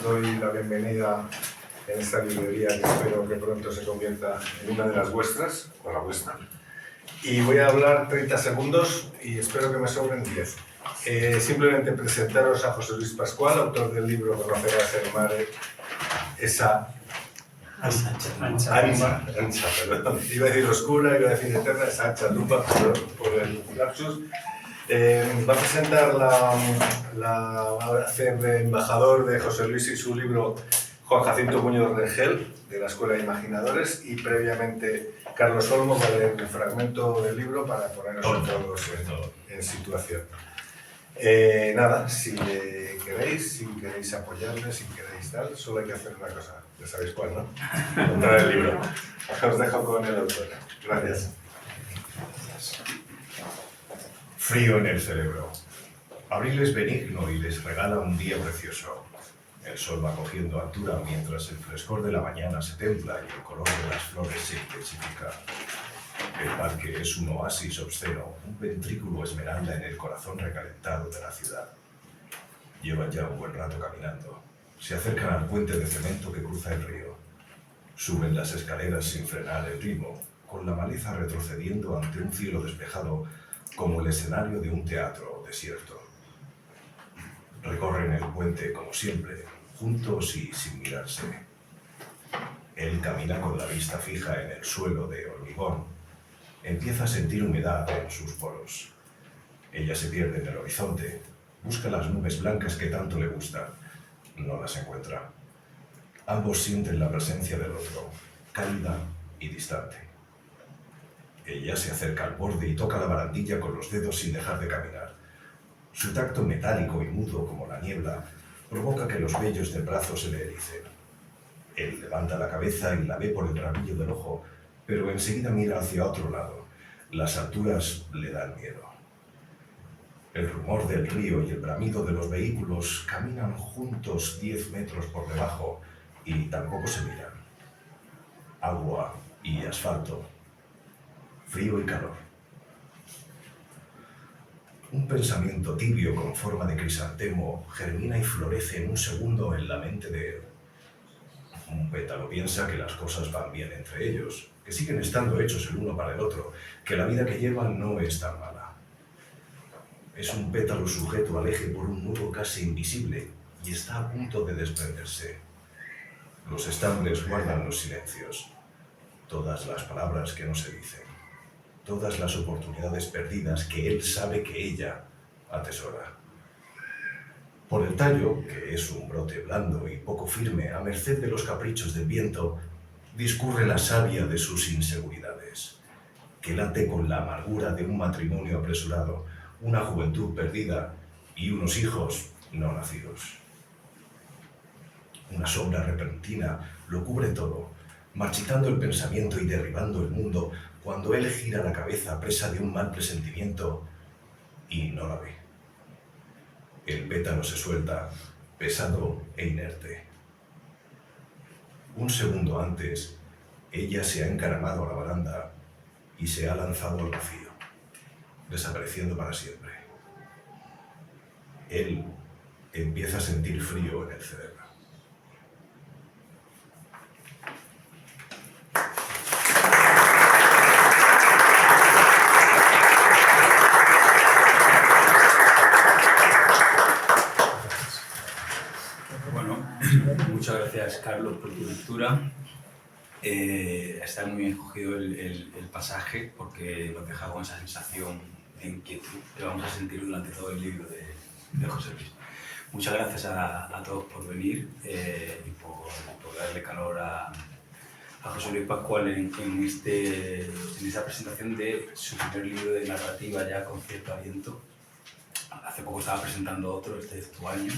os doy la bienvenida en esta librería que espero que pronto se convierta en una de las vuestras, o la vuestra. Y voy a hablar 30 segundos y espero que me sobren 10. Simplemente presentaros a José Luis Pascual, autor del libro Conocerás el mar, esa ancha, perdón. Iba a decir oscura, iba a decir eterna, esa ancha lupa por el lapsus. Va a presentar va a hacer de embajador de José Luis y su libro Juan Jacinto Muñoz Rengel, de la Escuela de Imaginadores, y previamente Carlos Olmo va a leer el fragmento del libro para ponernos todos en situación. Nada, si queréis apoyarme, si queréis tal, solo hay que hacer una cosa, ya sabéis cuál, ¿no? Comprar el libro. Os dejo con el autor. Gracias. Frío en el cerebro. Abril es benigno y les regala un día precioso. El sol va cogiendo altura mientras el frescor de la mañana se templa y el color de las flores se intensifica. El parque es un oasis obsceno, un ventrículo esmeralda en el corazón recalentado de la ciudad. Llevan ya un buen rato caminando. Se acercan al puente de cemento que cruza el río. Suben las escaleras sin frenar el ritmo, con la maleza retrocediendo ante un cielo despejado como el escenario de un teatro desierto. Recorren el puente como siempre, juntos y sin mirarse. Él camina con la vista fija en el suelo de hormigón. Empieza a sentir humedad en sus poros. Ella se pierde en el horizonte, busca las nubes blancas que tanto le gustan. No las encuentra. Ambos sienten la presencia del otro, cálida y distante. Ella se acerca al borde y toca la barandilla con los dedos sin dejar de caminar. Su tacto metálico y mudo como la niebla provoca que los vellos del brazo se le ericen. Él levanta la cabeza y la ve por el rabillo del ojo, pero enseguida mira hacia otro lado. Las alturas le dan miedo. El rumor del río y el bramido de los vehículos caminan juntos 10 metros por debajo y tampoco se miran. Agua y asfalto. Frío y calor. Un pensamiento tibio con forma de crisantemo germina y florece en un segundo en la mente de él. Un pétalo piensa que las cosas van bien entre ellos, que siguen estando hechos el uno para el otro, que la vida que llevan no es tan mala. Es un pétalo sujeto al eje por un nudo casi invisible y está a punto de desprenderse. Los estambres guardan los silencios, todas las palabras que no se dicen. Todas las oportunidades perdidas que él sabe que ella atesora. Por el tallo, que es un brote blando y poco firme, a merced de los caprichos del viento, discurre la savia de sus inseguridades, que late con la amargura de un matrimonio apresurado, una juventud perdida y unos hijos no nacidos. Una sombra repentina lo cubre todo, marchitando el pensamiento y derribando el mundo, cuando él gira la cabeza presa de un mal presentimiento y no la ve. El pétalo se suelta, pesado e inerte. Un segundo antes, ella se ha encaramado a la baranda y se ha lanzado al vacío, desapareciendo para siempre. Él empieza a sentir frío en el cerebro. Muchas gracias, Carlos, por tu lectura. Está muy bien cogido el pasaje porque nos deja con esa sensación de inquietud que vamos a sentir durante todo el libro de José Luis. Muchas gracias a todos por venir y por darle calor a José Luis Pascual en esta presentación de su primer libro de narrativa ya con cierto aliento. Hace poco estaba presentando otro, este es tu año.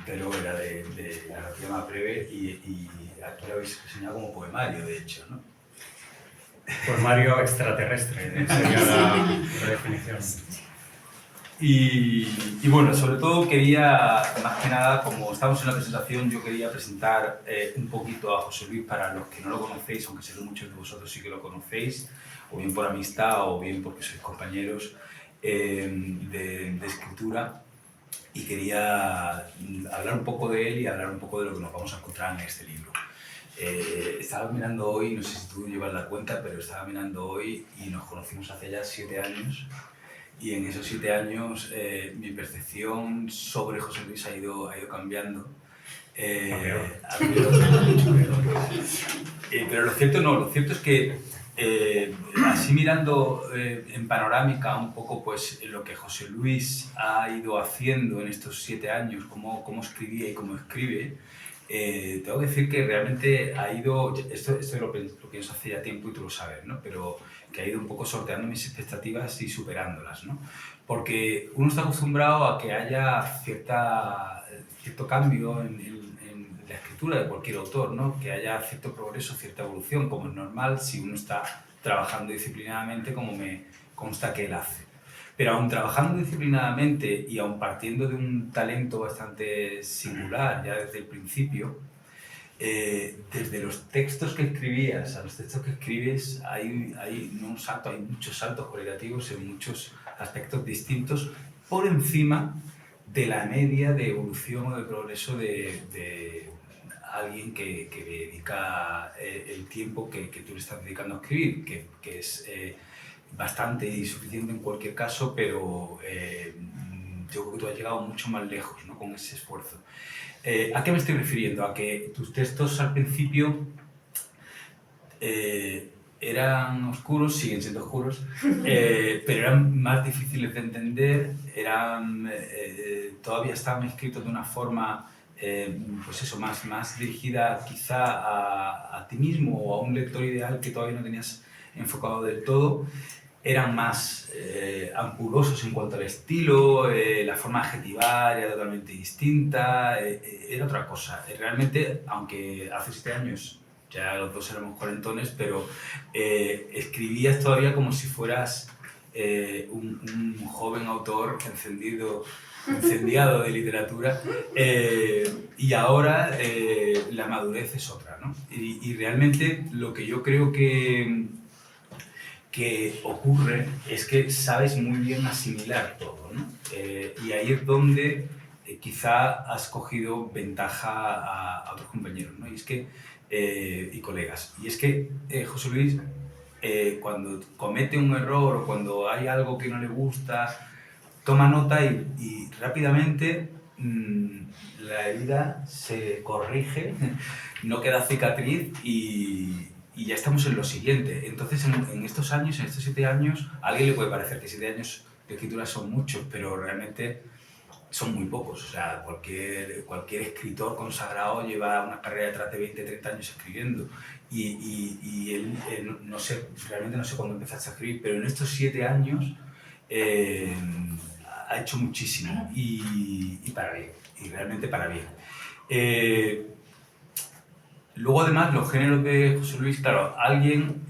Pero era de narrativa más breve y aquí lo habéis diseñado como poemario, de hecho, ¿no? Poemario extraterrestre, sería la definición. Y bueno, sobre todo quería, más que nada, como estamos en la presentación, yo quería presentar un poquito a José Luis para los que no lo conocéis, aunque sé que muchos de vosotros sí que lo conocéis, o bien por amistad o bien porque sois compañeros de escritura. Y quería, a hablar un poco de él y hablar un poco de lo que nos vamos a encontrar en este libro. Estaba mirando hoy, no sé si tú llevas la cuenta, pero estaba mirando hoy y nos conocimos hace ya 7 años. Y en esos 7 años mi percepción sobre José Luis ha ido cambiando. Pero lo cierto es que así mirando en panorámica un poco pues lo que José Luis ha ido haciendo en estos 7 años, cómo escribía y cómo escribe, tengo que decir que realmente ha ido, esto lo pienso hace ya tiempo y tú lo sabes, ¿no? Pero que ha ido un poco sorteando mis expectativas y superándolas, ¿no? Porque uno está acostumbrado a que haya cierto cambio en la escritura de cualquier autor, ¿no? Que haya cierto progreso, cierta evolución, como es normal si uno está trabajando disciplinadamente como me consta que él hace. Pero aún trabajando disciplinadamente y aún partiendo de un talento bastante singular ya desde el principio, desde los textos que escribías a los textos que escribes hay muchos saltos cualitativos en muchos aspectos distintos por encima de la media de evolución o de progreso de alguien que dedica el tiempo que tú le estás dedicando a escribir, que es bastante y suficiente en cualquier caso, pero yo creo que tú has llegado mucho más lejos, ¿no? Con ese esfuerzo. ¿A qué me estoy refiriendo? A que tus textos al principio eran oscuros, siguen siendo oscuros, pero eran más difíciles de entender, todavía estaban escritos de una forma pues eso, más dirigida quizá a ti mismo o a un lector ideal que todavía no tenías enfocado del todo. Eran más ampulosos en cuanto al estilo, la forma de adjetivar era totalmente distinta, era otra cosa. Realmente, aunque hace 7 años ya los dos éramos cuarentones, pero escribías todavía como si fueras un joven autor encendiado de literatura, y ahora la madurez es otra, ¿no? Y realmente lo que yo creo que ocurre es que sabes muy bien asimilar todo, ¿no? Y ahí es donde quizá has cogido ventaja a otros compañeros, ¿no? Y colegas. Y es que José Luis, cuando comete un error o cuando hay algo que no le gusta, toma nota y rápidamente la herida se corrige, no queda cicatriz y ya estamos en lo siguiente. Entonces, en estos años, en estos 7 años, a alguien le puede parecer que 7 años de escritura son muchos, pero realmente son muy pocos. O sea, cualquier escritor consagrado lleva una carrera detrás de 20, 30 años escribiendo. Y él, no sé, realmente no sé cuándo empezaste a escribir, pero en estos 7 años ha hecho muchísimo y para bien, y realmente para bien. Luego, además, los géneros de José Luis, claro, alguien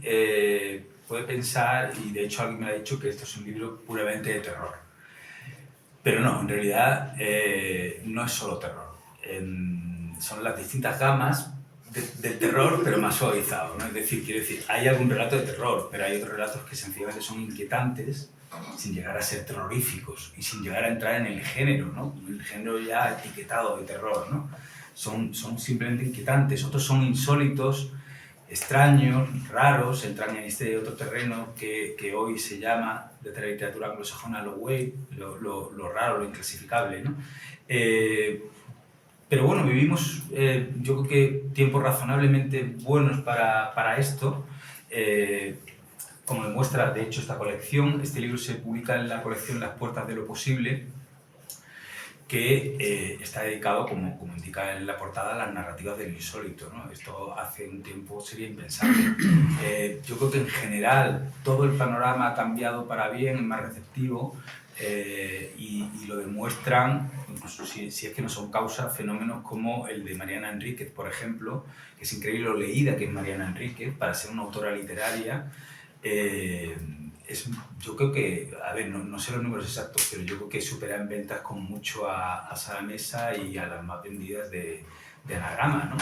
puede pensar, y de hecho alguien me ha dicho que esto es un libro puramente de terror. Pero no, en realidad no es solo terror. Son las distintas gamas del terror, pero más suavizado, ¿no? Es decir, quiero decir, hay algún relato de terror, pero hay otros relatos que sencillamente son inquietantes, sin llegar a ser terroríficos y sin llegar a entrar en el género, ¿no? El género ya etiquetado de terror, ¿no? Son simplemente inquietantes, otros son insólitos, extraños, raros, entran en este otro terreno que hoy se llama, desde la literatura anglosajona, lo weird, lo raro, lo inclasificable, ¿no? Pero bueno, vivimos, yo creo que tiempos razonablemente buenos para esto, como demuestra, de hecho, esta colección. Este libro se publica en la colección Las Puertas de lo Posible, que está dedicado, como indica en la portada, a las narrativas del insólito, ¿no? Esto hace un tiempo sería impensable. Yo creo que en general todo el panorama ha cambiado para bien, es más receptivo, y lo demuestran, incluso si es que no son causa, fenómenos como el de Mariana Enríquez, por ejemplo, que es increíble lo leída que es Mariana Enríquez para ser una autora literaria. Yo creo que, a ver, no sé los números exactos, pero yo creo que supera en ventas con mucho a Sara Mesa y a las más vendidas de Anagrama, ¿no?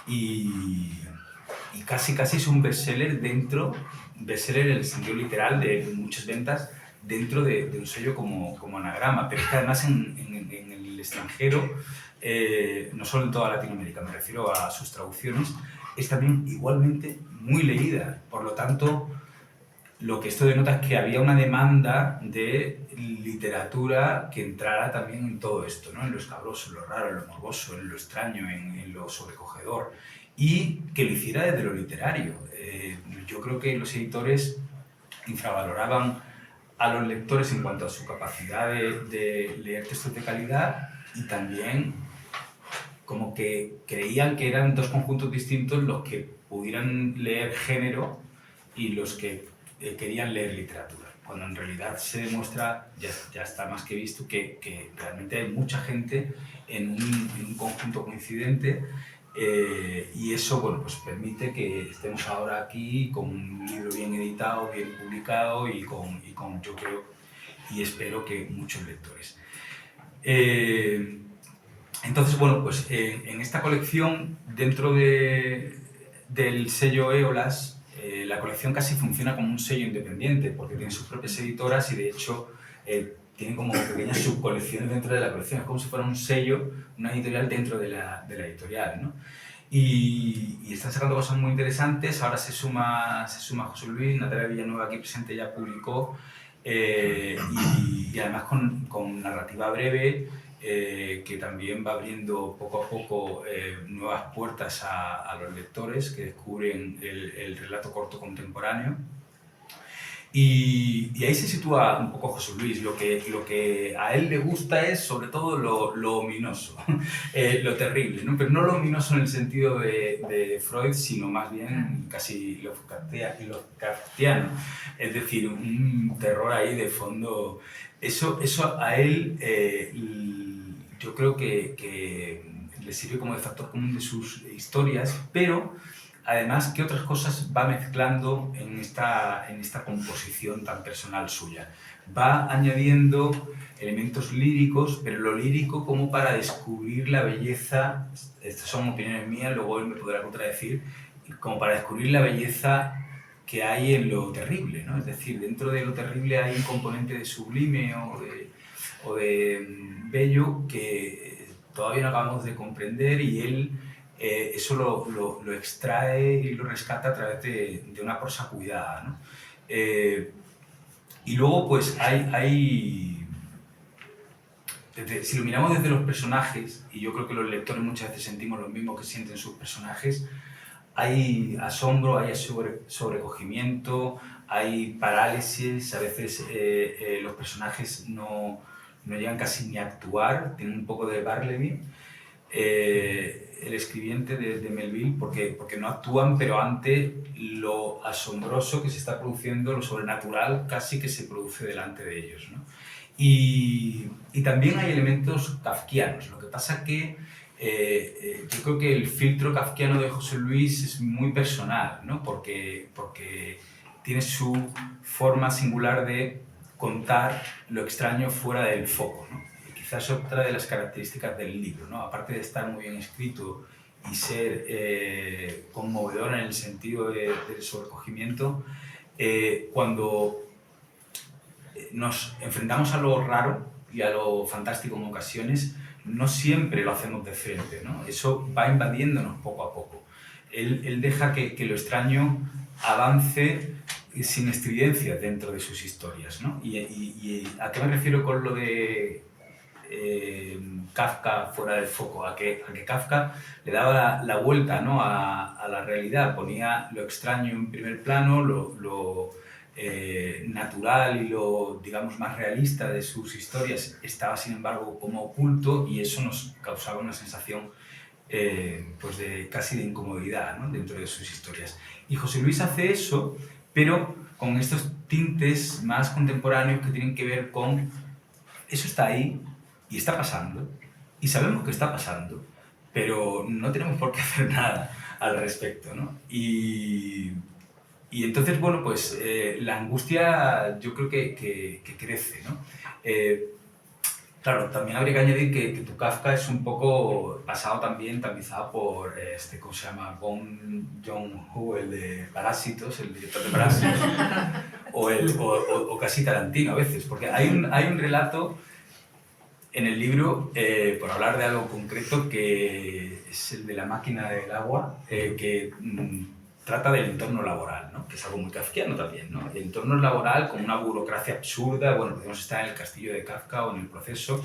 Y casi es un bestseller bestseller en el sentido literal de muchas ventas dentro de un sello como Anagrama, pero es que además en el extranjero, no solo en toda Latinoamérica, me refiero a sus traducciones, es también igualmente muy leída. Por lo tanto, lo que esto denota es que había una demanda de literatura que entrara también en todo esto, ¿no? En lo escabroso, en lo raro, en lo morboso, en lo extraño, en lo sobrecogedor, y que lo hiciera desde lo literario. Yo creo que los editores infravaloraban a los lectores en cuanto a su capacidad de leer textos de calidad, y también como que creían que eran dos conjuntos distintos los que pudieran leer género y los que querían leer literatura, cuando en realidad se demuestra, ya está más que visto, que realmente hay mucha gente en un conjunto coincidente, y eso, bueno, pues permite que estemos ahora aquí con un libro bien editado, bien publicado y con yo creo y espero que muchos lectores. Entonces, bueno, pues en esta colección, dentro del sello Éolas, la colección casi funciona como un sello independiente, porque tiene sus propias editoras y de hecho tiene como pequeñas subcolecciones dentro de la colección. Es como si fuera un sello, una editorial dentro de la editorial, ¿no? Y están sacando cosas muy interesantes. Ahora se suma José Luis, Natalia Villanueva aquí presente ya publicó, y además con narrativa breve, que también va abriendo poco a poco nuevas puertas a los lectores que descubren el relato corto contemporáneo. Y ahí se sitúa un poco José Luis. Lo que a él le gusta es sobre todo lo ominoso, lo terrible, ¿no? Pero no lo ominoso en el sentido de Freud, sino más bien casi lo kafkiano, es decir, un terror ahí de fondo. Eso a él yo creo que le sirve como de factor común de sus historias, pero además, ¿qué otras cosas va mezclando en esta composición tan personal suya? Va añadiendo elementos líricos, pero lo lírico como para descubrir la belleza, estas son opiniones mías, luego él me podrá contradecir, como para descubrir la belleza que hay en lo terrible, ¿no? Es decir, dentro de lo terrible hay un componente de sublime o de bello que todavía no acabamos de comprender, y él eso lo extrae y lo rescata a través de una prosa cuidada, ¿no? Y luego, pues, si lo miramos desde los personajes, y yo creo que los lectores muchas veces sentimos lo mismo que sienten sus personajes, hay asombro, hay sobrecogimiento, hay parálisis. A veces los personajes no llegan casi ni a actuar, tienen un poco de Bartleby, el escribiente de Melville, porque no actúan, pero ante lo asombroso que se está produciendo, lo sobrenatural casi que se produce delante de ellos, ¿no? Y también hay elementos kafkianos. Lo que pasa que yo creo que el filtro kafkiano de José Luis es muy personal, ¿no? Porque tiene su forma singular de contar lo extraño fuera del foco, ¿no? Quizás otra de las características del libro, ¿no? Aparte de estar muy bien escrito y ser conmovedor en el sentido del sobrecogimiento, cuando nos enfrentamos a lo raro y a lo fantástico en ocasiones, no siempre lo hacemos de frente, ¿no? Eso va invadiéndonos poco a poco. Él deja que lo extraño avance sin estridencias dentro de sus historias, ¿no? ¿Y a qué me refiero con lo de Kafka fuera del foco? A que Kafka le daba la vuelta, ¿no? a la realidad, ponía lo extraño en primer plano, lo natural y lo, digamos, más realista de sus historias estaba, sin embargo, como oculto, y eso nos causaba una sensación pues casi de incomodidad, ¿no? dentro de sus historias. Y José Luis hace eso, pero con estos tintes más contemporáneos que tienen que ver con eso está ahí y está pasando, y sabemos que está pasando, pero no tenemos por qué hacer nada al respecto, ¿no? Y entonces, bueno, pues la angustia yo creo que crece, ¿no? Claro, también habría que añadir que tu Kafka es un poco pasado también, tamizado por, ¿cómo se llama? Bong Joon-ho, el de Parásitos, el director de Parásitos, o casi Tarantino a veces, porque hay un relato en el libro, por hablar de algo concreto, que es el de la máquina del agua, que trata del entorno laboral, ¿no? Que es algo muy kafkiano también, ¿no? El entorno laboral como una burocracia absurda, bueno, podemos estar en el castillo de Kafka o en el proceso.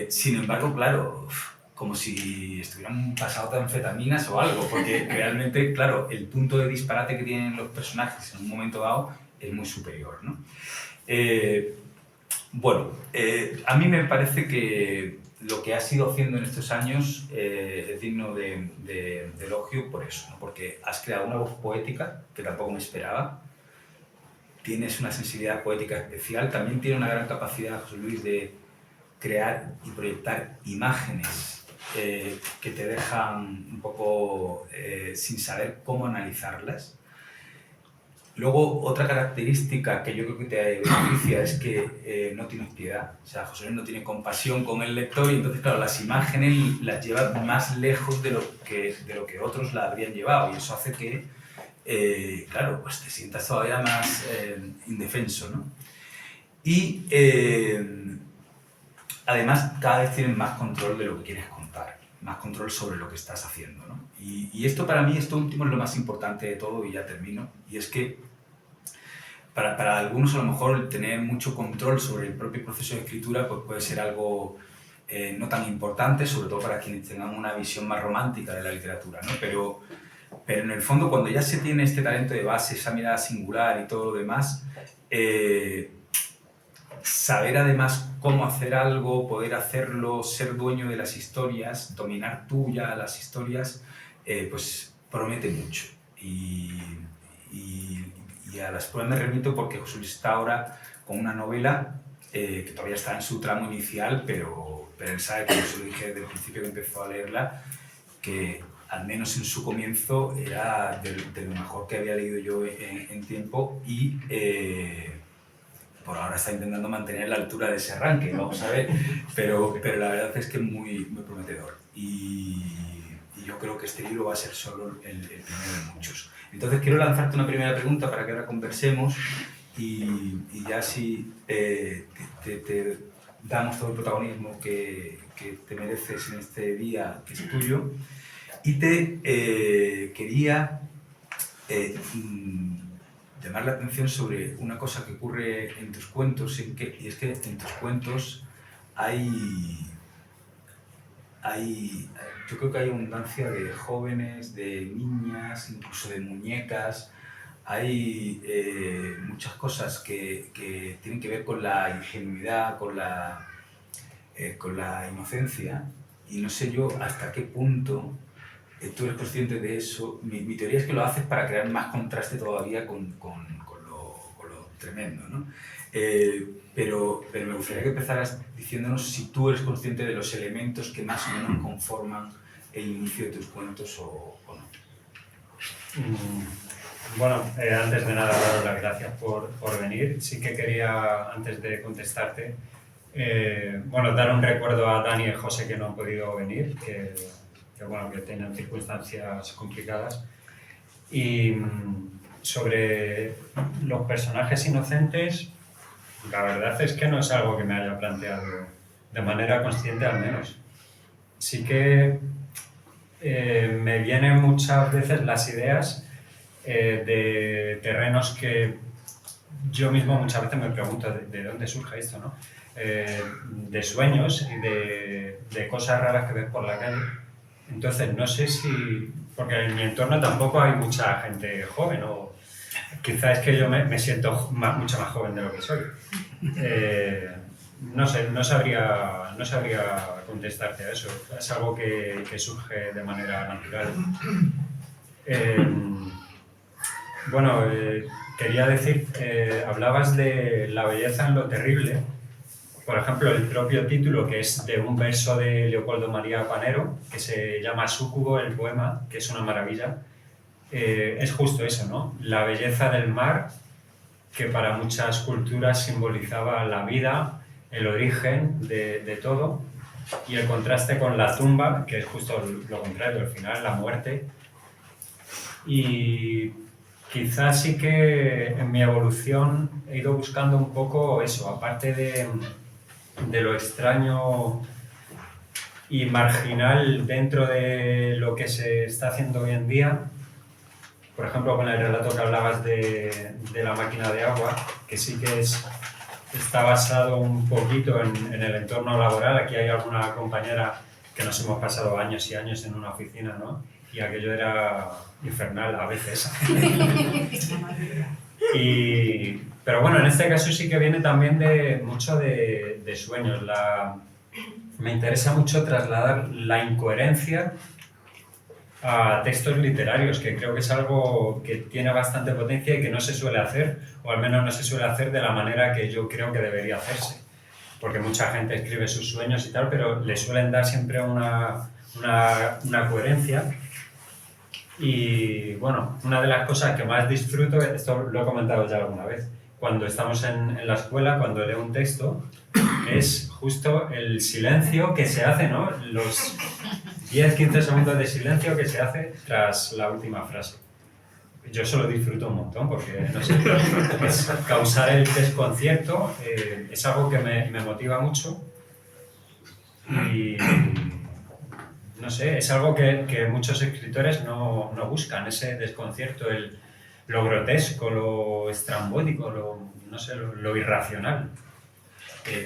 Sin embargo, claro, como si estuvieran pasados de anfetaminas o algo, porque realmente, claro, el punto de disparate que tienen los personajes en un momento dado es muy superior, ¿no? Bueno, a mí me parece que lo que has ido haciendo en estos años es digno de elogio por eso, ¿no? Porque has creado una voz poética que tampoco me esperaba, tienes una sensibilidad poética especial, también tiene una gran capacidad, José Luis, de crear y proyectar imágenes que te dejan un poco sin saber cómo analizarlas. Luego, otra característica que yo creo que te beneficia es que no tienes piedad. O sea, José Luis no tiene compasión con el lector y entonces, claro, las imágenes las lleva más lejos de lo que otros la habrían llevado y eso hace que, claro, pues te sientas todavía más indefenso, ¿no? Y además, cada vez tienes más control de lo que quieres contar, más control sobre lo que estás haciendo, ¿no? Y esto para mí, esto último es lo más importante de todo y ya termino, y es que para algunos a lo mejor el tener mucho control sobre el propio proceso de escritura pues puede ser algo no tan importante, sobre todo para quienes tengan una visión más romántica de la literatura, ¿no? Pero en el fondo cuando ya se tiene este talento de base, esa mirada singular y todo lo demás, saber además cómo hacer algo, poder hacerlo, ser dueño de las historias, dominar tú ya las historias, pues promete mucho. Y a las pruebas me remito porque José Luis está ahora con una novela que todavía está en su tramo inicial, pero él sabe, como se lo dije desde el principio que empezó a leerla, que al menos en su comienzo era de lo mejor que había leído yo en tiempo y por ahora está intentando mantener la altura de ese arranque, vamos a ver, pero la verdad es que es muy prometedor y yo creo que este libro va a ser solo el primero de muchos. Entonces quiero lanzarte una primera pregunta para que ahora conversemos y ya así te damos todo el protagonismo que te mereces en este día que es tuyo y te quería llamar la atención sobre una cosa que ocurre en tus cuentos y es que en tus cuentos yo creo que hay abundancia de jóvenes, de niñas, incluso de muñecas. Hay muchas cosas que tienen que ver con la ingenuidad, con la inocencia. Y no sé yo hasta qué punto tú eres consciente de eso. Mi teoría es que lo haces para crear más contraste todavía con lo tremendo, ¿no? Pero me gustaría que empezaras diciéndonos si tú eres consciente de los elementos que más o menos conforman el inicio de tus cuentos o no. Bueno, antes de nada, daros las gracias por venir. Sí que quería, antes de contestarte, dar un recuerdo a Dani y José que no han podido venir, que tienen circunstancias complicadas. Y sobre los personajes inocentes, la verdad es que no es algo que me haya planteado de manera consciente al menos. Sí que me vienen muchas veces las ideas de terrenos que yo mismo muchas veces me pregunto de dónde surge esto, ¿no? De sueños y de cosas raras que ves por la calle. Entonces no sé si... porque en mi entorno tampoco hay mucha gente joven o quizás es que yo me siento mucho más joven de lo que soy. No sé, no sabría contestarte a eso. Es algo que surge de manera natural. Quería decir, hablabas de la belleza en lo terrible. Por ejemplo, el propio título, que es de un verso de Leopoldo María Panero, que se llama Súcubo, el poema, que es una maravilla, es justo eso, ¿no? La belleza del mar, que para muchas culturas simbolizaba la vida, el origen de todo, y el contraste con la tumba, que es justo lo contrario, al final la muerte. Y quizás sí que en mi evolución he ido buscando un poco eso, aparte de lo extraño y marginal dentro de lo que se está haciendo hoy en día. Por ejemplo, con el relato que hablabas de la máquina de agua, que sí que está basado un poquito en el entorno laboral. Aquí hay alguna compañera que nos hemos pasado años y años en una oficina, ¿no? Y aquello era infernal a veces. Pero bueno, en este caso sí que viene también mucho de sueños. Me interesa mucho trasladar la incoherencia a textos literarios, que creo que es algo que tiene bastante potencia y que no se suele hacer, o al menos no se suele hacer de la manera que yo creo que debería hacerse. Porque mucha gente escribe sus sueños y tal, pero le suelen dar siempre una coherencia. Y bueno, una de las cosas que más disfruto, esto lo he comentado ya alguna vez, cuando estamos en la escuela, cuando leo un texto, es justo el silencio que se hace, ¿no? Los 10-15 segundos de silencio que se hace tras la última frase. Yo eso lo disfruto un montón porque, no sé, es causar el desconcierto, es algo que me motiva mucho y, no sé, es algo que muchos escritores no buscan, ese desconcierto, lo grotesco, lo estrambótico, no sé, lo irracional.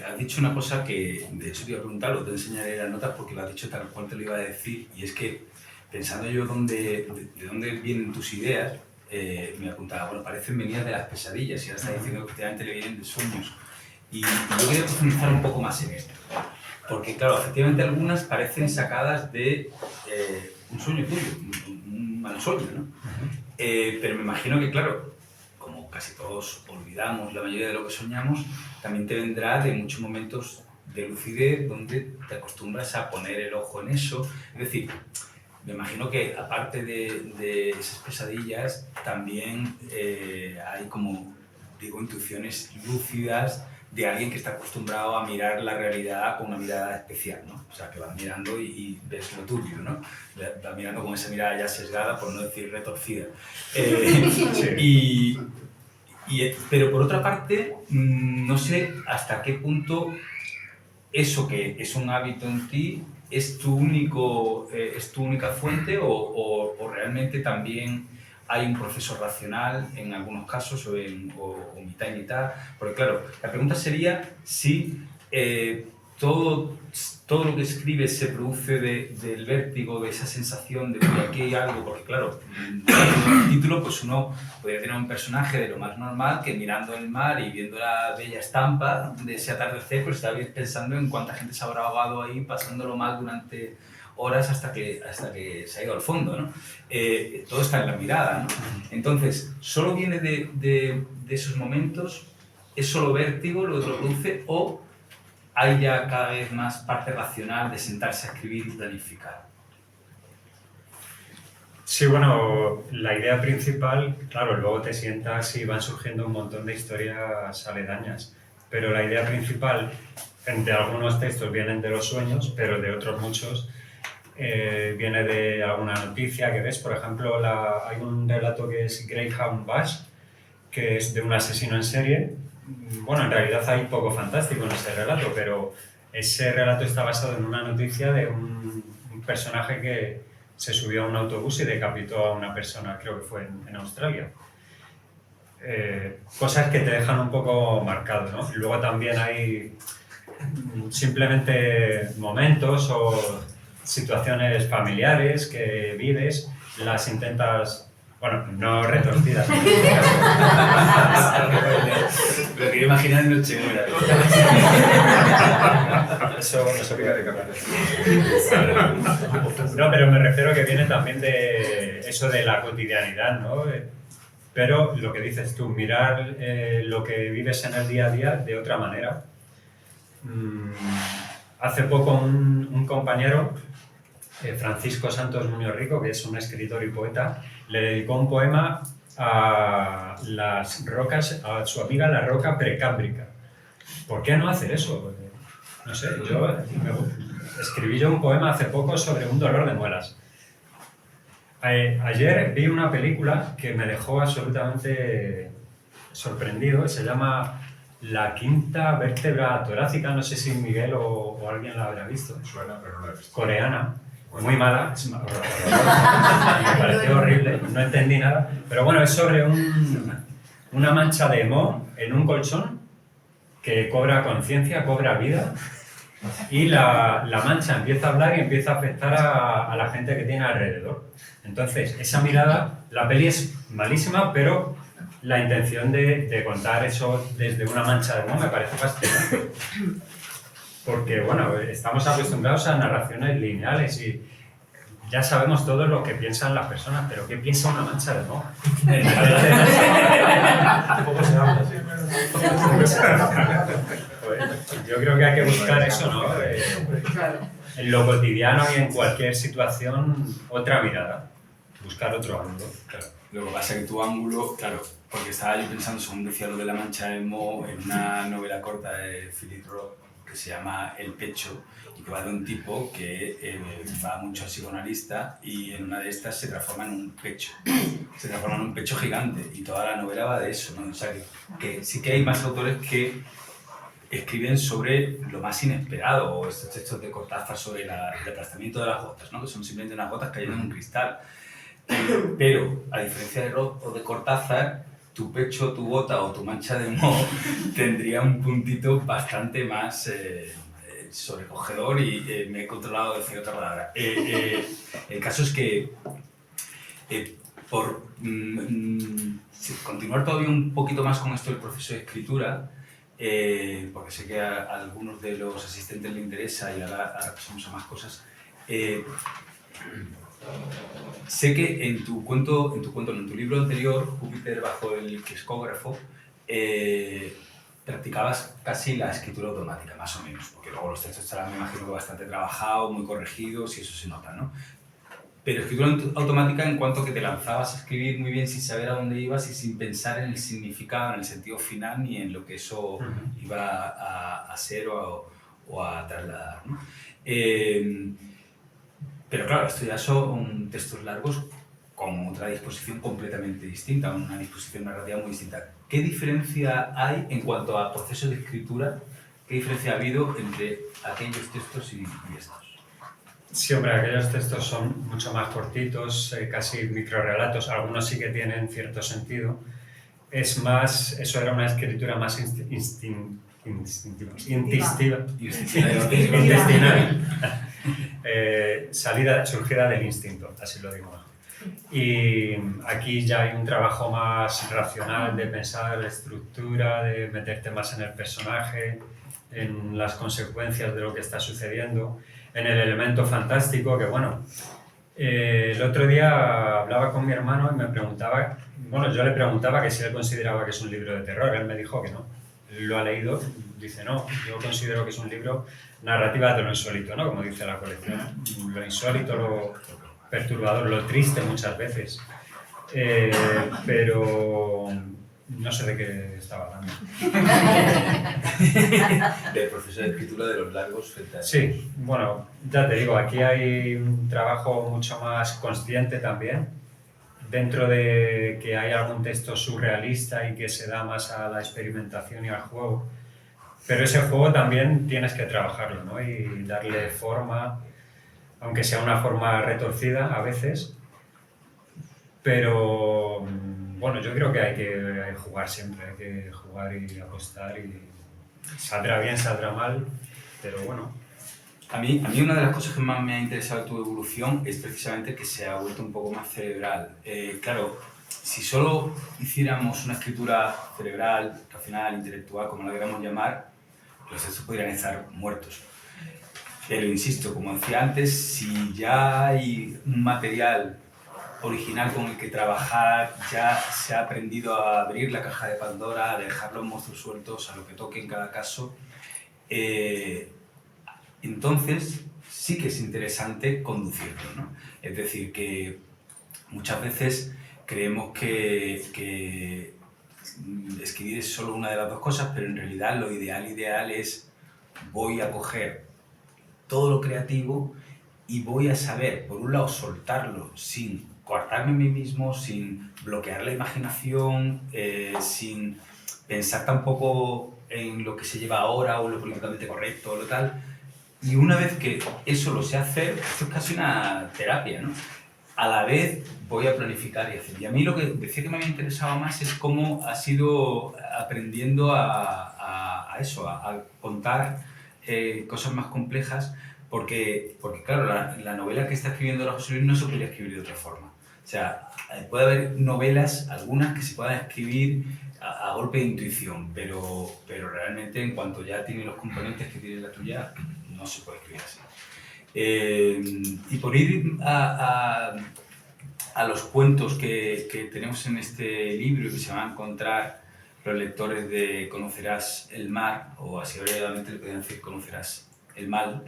Has dicho una cosa que, de hecho, te iba a preguntar, o te enseñaré las notas porque lo has dicho tal cual te lo iba a decir, y es que, pensando yo de dónde vienen tus ideas, me apuntaba, bueno, parecen venidas de las pesadillas, y ahora estás diciendo que efectivamente le vienen de sueños. Y yo quería profundizar un poco más en esto, porque, claro, efectivamente algunas parecen sacadas de un sueño tuyo, un mal sueño, ¿no? Pero me imagino que, claro, como casi todos olvidamos la mayoría de lo que soñamos, también te vendrá de muchos momentos de lucidez donde te acostumbras a poner el ojo en eso. Es decir, me imagino que aparte de esas pesadillas, también hay como, digo, intuiciones lúcidas de alguien que está acostumbrado a mirar la realidad con una mirada especial, ¿no? O sea, que vas mirando y ves lo tuyo, ¿no? Vas mirando con esa mirada ya sesgada, por no decir retorcida. Sí. Pero por otra parte, no sé hasta qué punto eso que es un hábito en ti es tu única fuente o realmente también hay un proceso racional en algunos casos o mitad y mitad. Porque claro, la pregunta sería si todo lo que escribes se produce del vértigo, de esa sensación de que aquí hay algo, porque claro, en el título pues uno podría tener un personaje de lo más normal que mirando el mar y viendo la bella estampa de ese atardecer, pues está pensando en cuánta gente se habrá ahogado ahí pasándolo mal durante horas hasta que se ha ido al fondo, ¿no? Todo está en la mirada, ¿no? Entonces, ¿solo viene de esos momentos? ¿Es solo vértigo lo que lo produce o hay ya cada vez más parte racional de sentarse a escribir y planificar? Sí, bueno, la idea principal, claro, luego te sientas y van surgiendo un montón de historias aledañas, pero la idea principal, de algunos textos vienen de los sueños, pero de otros muchos viene de alguna noticia que ves. Por ejemplo, hay un relato que es Greyhound Bush, que es de un asesino en serie. Bueno, en realidad hay poco fantástico en ese relato, pero ese relato está basado en una noticia de un personaje que se subió a un autobús y decapitó a una persona, creo que fue en Australia. Cosas que te dejan un poco marcado, ¿no? Y luego también hay simplemente momentos o situaciones familiares que vives, las intentas, bueno, no retorcidas. Lo quiero imaginar en Nochebuena. Eso no se pica de capaz. No, pero me refiero que viene también de eso de la cotidianidad, ¿no? Pero lo que dices tú, mirar lo que vives en el día a día de otra manera. Hace poco un compañero, Francisco Santos Muñoz Rico, que es un escritor y poeta, le dedicó un poema a las rocas, a su amiga la roca precámbrica. ¿por qué no hacer eso? Porque, no sé, escribí yo un poema hace poco sobre un dolor de muelas. Ayer vi una película que me dejó absolutamente sorprendido, se llama La quinta vértebra torácica, no sé si Miguel o alguien la habrá visto. Suena, pero no lo he visto. Coreana, muy mala, me pareció horrible, no entendí nada, pero bueno, es sobre una mancha de moho en un colchón que cobra conciencia, cobra vida, y la mancha empieza a hablar y empieza a afectar a la gente que tiene alrededor. Entonces, esa mirada, la peli es malísima, pero la intención de contar eso desde una mancha de moho me parece fascinante. Porque, bueno, estamos acostumbrados a narraciones lineales y ya sabemos todo lo que piensan las personas, pero ¿qué piensa una mancha de moho? Tampoco se habla así. Pues, yo creo que hay que buscar eso, ¿no? En lo cotidiano y en cualquier situación, otra mirada. Buscar otro ángulo. Claro. Lo que pasa es que tu ángulo, claro, porque estaba yo pensando, según decía lo de la mancha de moho, en una novela corta de Philip Roth que se llama El pecho, y que va de un tipo que va mucho al psicoanalista y en una de estas se transforma en un pecho. Se transforma en un pecho gigante y toda la novela va de eso, ¿no? O sea, que sí que hay más autores que escriben sobre lo más inesperado, o estos textos de Cortázar sobre el aplastamiento de las gotas, ¿no? Que son simplemente unas gotas cayendo en un cristal. Pero, a diferencia de Roth o de Cortázar, tu pecho, tu gota o tu mancha de moho tendría un puntito bastante más sobrecogedor y me he controlado de decir otra palabra. El caso es que, por continuar todavía un poquito más con esto del proceso de escritura, porque sé que a algunos de los asistentes le interesa y ahora pasamos a más cosas. Sé que en tu libro anterior, Júpiter bajo el criscógrafo, practicabas casi la escritura automática, más o menos, porque luego los textos estarán, me imagino, que bastante trabajados, muy corregidos y eso se nota, ¿no? Pero escritura automática en cuanto que te lanzabas a escribir muy bien sin saber a dónde ibas y sin pensar en el significado, en el sentido final, ni en lo que eso iba a ser o a trasladar, ¿no? Pero claro, esto ya son textos largos con otra disposición completamente distinta, una disposición narrativa muy distinta. ¿Qué diferencia hay en cuanto a procesos de escritura? ¿Qué diferencia ha habido entre aquellos textos y estos? Sí, hombre, aquellos textos son mucho más cortitos, casi microrelatos, algunos sí que tienen cierto sentido. Es más, eso era una escritura más intestinal. Surgida del instinto, así lo digo. Y aquí ya hay un trabajo más racional de pensar la estructura, de meterte más en el personaje, en las consecuencias de lo que está sucediendo, en el elemento fantástico, que bueno, el otro día hablaba con mi hermano y me preguntaba, bueno, yo le preguntaba que si él consideraba que es un libro de terror, él me dijo que no. Lo ha leído, dice no, yo considero que es un libro narrativa de lo insólito, ¿no? Como dice la colección, lo insólito, lo perturbador, lo triste muchas veces, pero no sé de qué estaba hablando. Del proceso de escritura de los largos frente a... Sí, bueno, ya te digo, aquí hay un trabajo mucho más consciente también, dentro de que hay algún texto surrealista y que se da más a la experimentación y al juego, pero ese juego también tienes que trabajarlo, ¿no? Y darle forma, aunque sea una forma retorcida a veces, pero bueno, yo creo que hay que jugar siempre, hay que jugar y apostar y saldrá bien, saldrá mal, pero bueno. A mí una de las cosas que más me ha interesado de tu evolución es precisamente que se ha vuelto un poco más cerebral. Claro, si solo hiciéramos una escritura cerebral, racional, intelectual, como la queramos llamar, los textos podrían estar muertos. Pero insisto, como decía antes, si ya hay un material original con el que trabajar, ya se ha aprendido a abrir la caja de Pandora, a dejar los monstruos sueltos, a lo que toque en cada caso, entonces sí que es interesante conducirlo, ¿no? Es decir, que muchas veces creemos que escribir es solo una de las dos cosas, pero en realidad lo ideal es voy a coger todo lo creativo y voy a saber, por un lado, soltarlo sin coartarme a mí mismo, sin bloquear la imaginación, sin pensar tampoco en lo que se lleva ahora o lo políticamente correcto o lo tal. Y una vez que eso lo sé hacer, esto es casi una terapia, ¿no? A la vez voy a planificar y hacer. Y a mí lo que decía que me había interesado más es cómo has ido aprendiendo a eso, a contar cosas más complejas, porque claro, la novela que está escribiendo la José Luis no se podría escribir de otra forma. O sea, puede haber novelas, algunas que se puedan escribir a golpe de intuición, pero realmente en cuanto ya tiene los componentes que tiene la tuya, no se puede escribir así. Y por ir a los cuentos que tenemos en este libro y que se van a encontrar los lectores de Conocerás el mar, o así abreviadamente le podrían decir Conocerás el mal,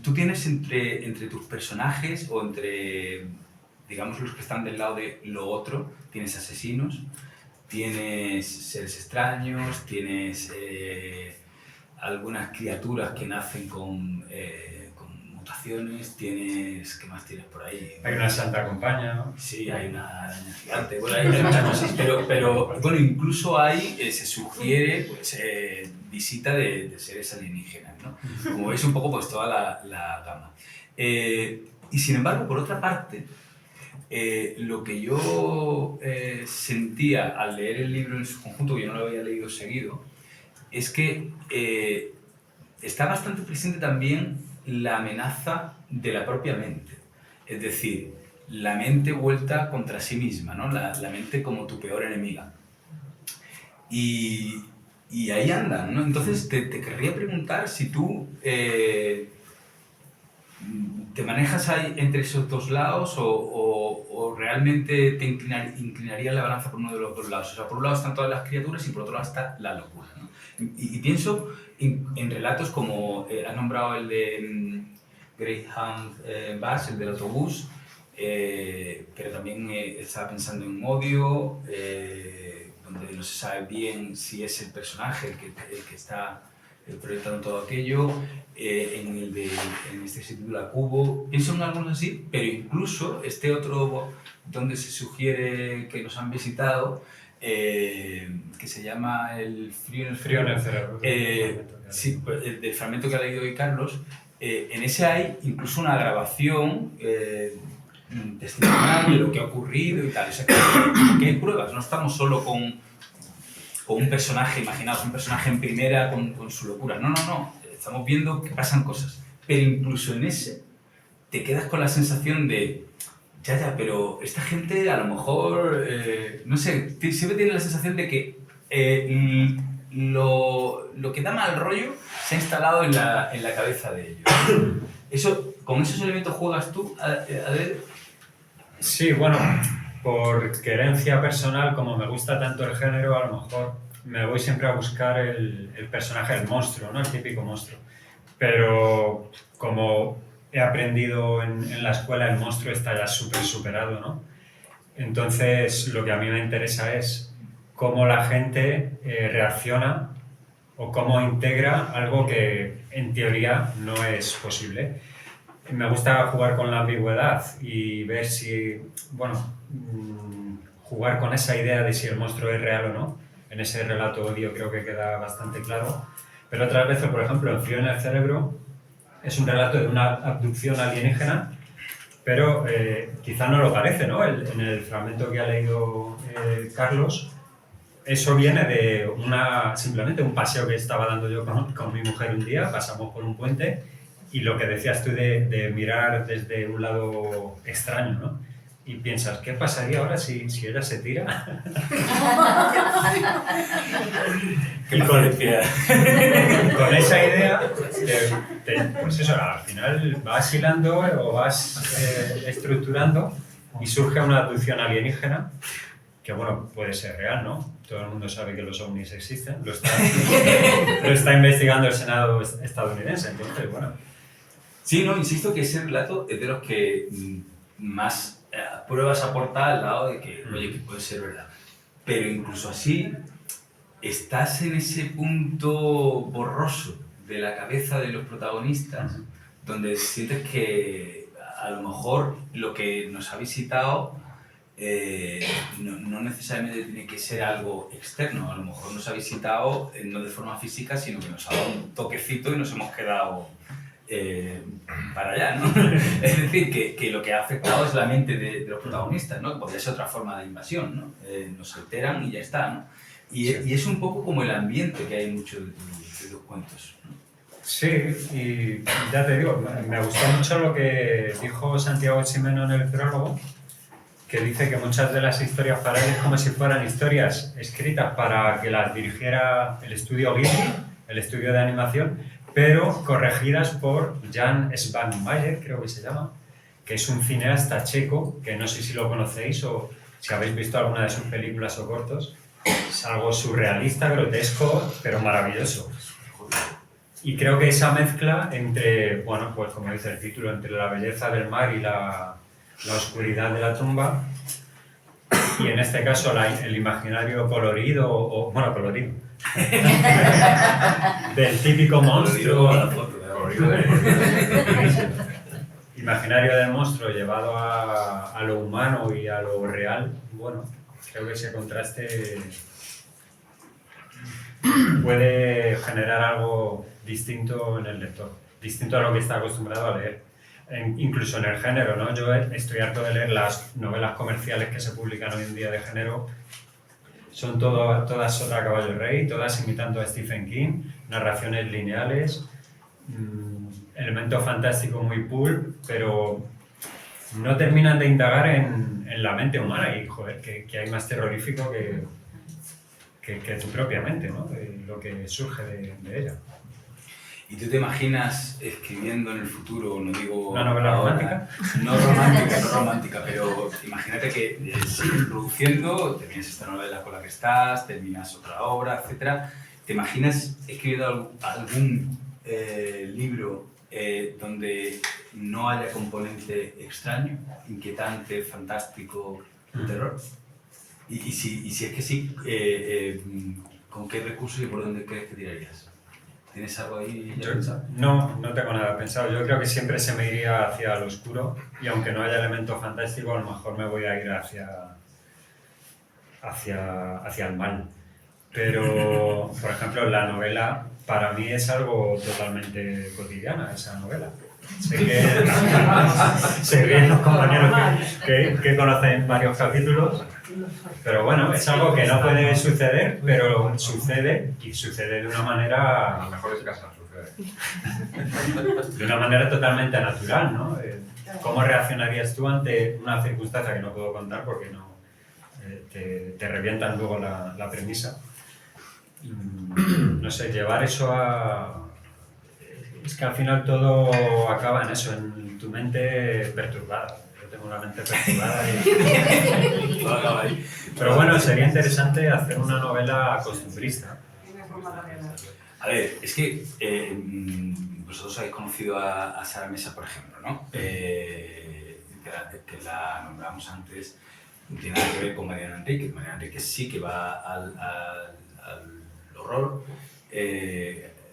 tú tienes entre tus personajes o entre, digamos, los que están del lado de lo otro, tienes asesinos, tienes seres extraños, tienes algunas criaturas que nacen con mutaciones, tienes... ¿Qué más tienes por ahí? Hay una santa compañía, ¿no? Sí, hay una araña gigante, bueno, hay muchas cosas, pero bueno, incluso ahí se sugiere pues, visita de seres alienígenas, ¿no? Como veis un poco pues toda la gama. Y sin embargo, por otra parte, lo que yo sentía al leer el libro en su conjunto, que yo no lo había leído seguido, es que está bastante presente también la amenaza de la propia mente. Es decir, la mente vuelta contra sí misma, ¿no? La mente como tu peor enemiga. Y ahí andan, ¿no? Entonces te querría preguntar si tú te manejas ahí entre esos dos lados o realmente te inclinaría la balanza por uno de los dos lados. O sea, por un lado están todas las criaturas y por otro lado está la locura, ¿no? Y pienso en relatos como has nombrado el de Greyhound Bus, el del autobús, pero también estaba pensando en Odio, donde no se sabe bien si es el personaje el que está proyectando todo aquello, en este que se titula Cubo. Pienso en algunos así, pero incluso este otro donde se sugiere que nos han visitado, que se llama El frío en el cerebro. Sí, el del fragmento que ha leído hoy Carlos. En ese hay incluso una grabación testimonial de lo que ha ocurrido y tal. O sea, que hay pruebas, no estamos solo con un personaje, imaginaos, un personaje en primera con su locura. No, estamos viendo que pasan cosas. Pero incluso en ese te quedas con la sensación de ya, pero esta gente a lo mejor, no sé, siempre tiene la sensación de que lo que da mal rollo se ha instalado en la cabeza de ellos. ¿Con esos elementos juegas tú, Adel? Sí, bueno, por querencia personal, como me gusta tanto el género, a lo mejor me voy siempre a buscar el personaje, el monstruo, ¿no? El típico monstruo. Pero como he aprendido en la escuela, el monstruo está ya súper superado, ¿no? Entonces, lo que a mí me interesa es cómo la gente reacciona o cómo integra algo que en teoría no es posible. Me gusta jugar con la ambigüedad y ver si, bueno, jugar con esa idea de si el monstruo es real o no. En ese relato Odio creo que queda bastante claro. Pero otras veces, por ejemplo, El frío en el cerebro es un relato de una abducción alienígena, pero quizá no lo parece, ¿no? En el fragmento que ha leído Carlos, eso viene de simplemente un paseo que estaba dando yo con mi mujer un día, pasamos por un puente y lo que decías tú de mirar desde un lado extraño, ¿no? Y piensas, ¿qué pasaría ahora si ella se tira? Y con esa idea, pues eso, al final vas hilando o vas estructurando y surge una abducción alienígena que, bueno, puede ser real, ¿no? Todo el mundo sabe que los ovnis existen, lo está investigando el Senado estadounidense, entonces, bueno. Sí, no, insisto que ese relato es de los que más pruebas aportar al lado de que, oye, que puede ser verdad. Pero incluso así, estás en ese punto borroso de la cabeza de los protagonistas, donde sientes que a lo mejor lo que nos ha visitado no necesariamente tiene que ser algo externo, a lo mejor nos ha visitado no de forma física, sino que nos ha dado un toquecito y nos hemos quedado para allá, ¿no? Es decir, que lo que ha afectado es la mente de los protagonistas, ¿no? Podría ser otra forma de invasión, ¿no? Nos alteran y ya está, ¿no? Y es un poco como el ambiente que hay en muchos de los cuentos, ¿no? Sí, y ya te digo, me gustó mucho lo que dijo Santiago Ximeno en el prólogo, que dice que muchas de las historias para él es como si fueran historias escritas para que las dirigiera el estudio Ghibli, el estudio de animación, pero corregidas por Jan Svanmeijer, creo que se llama, que es un cineasta checo, que no sé si lo conocéis o si habéis visto alguna de sus películas o cortos. Es algo surrealista, grotesco, pero maravilloso. Y creo que esa mezcla entre, bueno, pues como dice el título, entre la belleza del mar y la oscuridad de la tumba, y en este caso el imaginario colorido, bueno, colorido, del típico monstruo, imaginario del monstruo llevado a lo humano y a lo real. Bueno, creo que ese contraste puede generar algo distinto en el lector, distinto a lo que está acostumbrado a leer. Incluso en el género, ¿no? Yo estoy harto de leer las novelas comerciales que se publican hoy en día de género. Son todas sota caballo rey, todas imitando a Stephen King, narraciones lineales, elemento fantástico muy pulp, pero no terminan de indagar en la mente humana y, joder, que hay más terrorífico que tu propia mente, ¿no? Lo que surge de ella. ¿Y tú te imaginas escribiendo en el futuro, no digo... ¿Una novela romántica? No romántica, pero imagínate que sigues produciendo, terminas esta novela con la que estás, terminas otra obra, etc. ¿Te imaginas escribiendo algún libro donde no haya componente extraño, inquietante, fantástico, terror? Y si es que sí, ¿con qué recursos y por dónde crees que tirarías? ¿Tienes algo ahí ya pensado? No tengo nada pensado. Yo creo que siempre se me iría hacia lo oscuro y aunque no haya elemento fantástico, a lo mejor me voy a ir hacia el mal. Pero, por ejemplo, la novela para mí es algo totalmente cotidiana, esa novela. Sé que los compañeros que conocen varios capítulos, pero bueno, es algo que no puede suceder, pero sucede y sucede de una manera... A lo mejor es casa, sucede. De una manera totalmente natural, ¿no? ¿Cómo reaccionarías tú ante una circunstancia que no puedo contar porque no te revientan luego la premisa? No sé, llevar eso a... Es que al final todo acaba en eso, en tu mente perturbada. Yo tengo una mente perturbada y... Todo acaba ahí. Pero bueno, sería interesante hacer una novela costumbrista. A ver, es que vosotros habéis conocido a Sara Mesa, por ejemplo, ¿no? Que la nombramos antes, no tiene nada que ver con Mariana Enríquez. Mariana Enríquez sí que va al horror,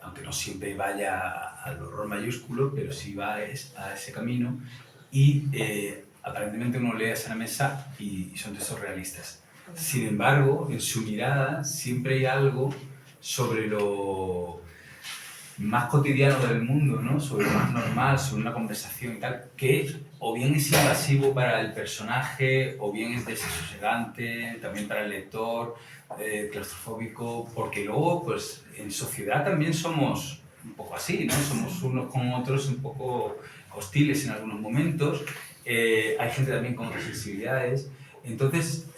aunque no siempre vaya al horror mayúsculo, pero sí va a ese camino y aparentemente uno lee a Sara Mesa y son textos realistas. Sin embargo, en su mirada siempre hay algo sobre lo más cotidiano del mundo, ¿no? Sobre lo más normal, sobre una conversación y tal, que o bien es invasivo para el personaje, o bien es desasosegante, también para el lector, claustrofóbico, porque luego, pues, en sociedad también somos un poco así, ¿no? Somos unos con otros un poco hostiles en algunos momentos, hay gente también con otras sensibilidades, entonces,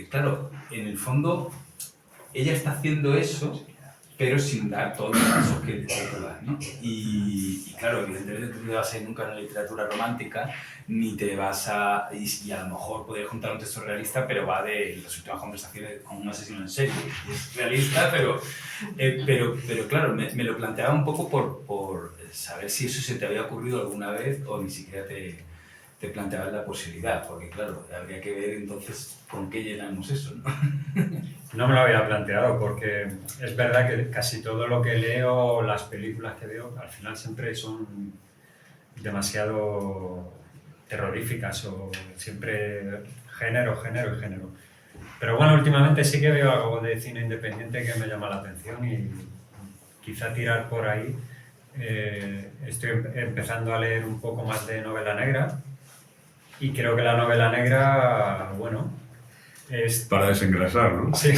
claro, en el fondo, ella está haciendo eso, pero sin dar todos los pasos que tú das, ¿no? Y claro, evidentemente tú no te vas a ir nunca a una literatura romántica, ni te vas a... Y a lo mejor podrías juntar un texto realista, pero va de las últimas conversaciones con un asesino en serie. Es realista, pero claro, me lo planteaba un poco por saber si eso se te había ocurrido alguna vez o ni siquiera te te planteabas la posibilidad, porque claro, habría que ver entonces con qué llenamos eso, ¿no? No me lo había planteado porque es verdad que casi todo lo que leo, las películas que veo, al final siempre son demasiado terroríficas o siempre género. Pero bueno, últimamente sí que veo algo de cine independiente que me llama la atención y quizá tirar por ahí. Estoy empezando a leer un poco más de novela negra y creo que la novela negra, bueno, es... Para desengrasar, ¿no? Sí.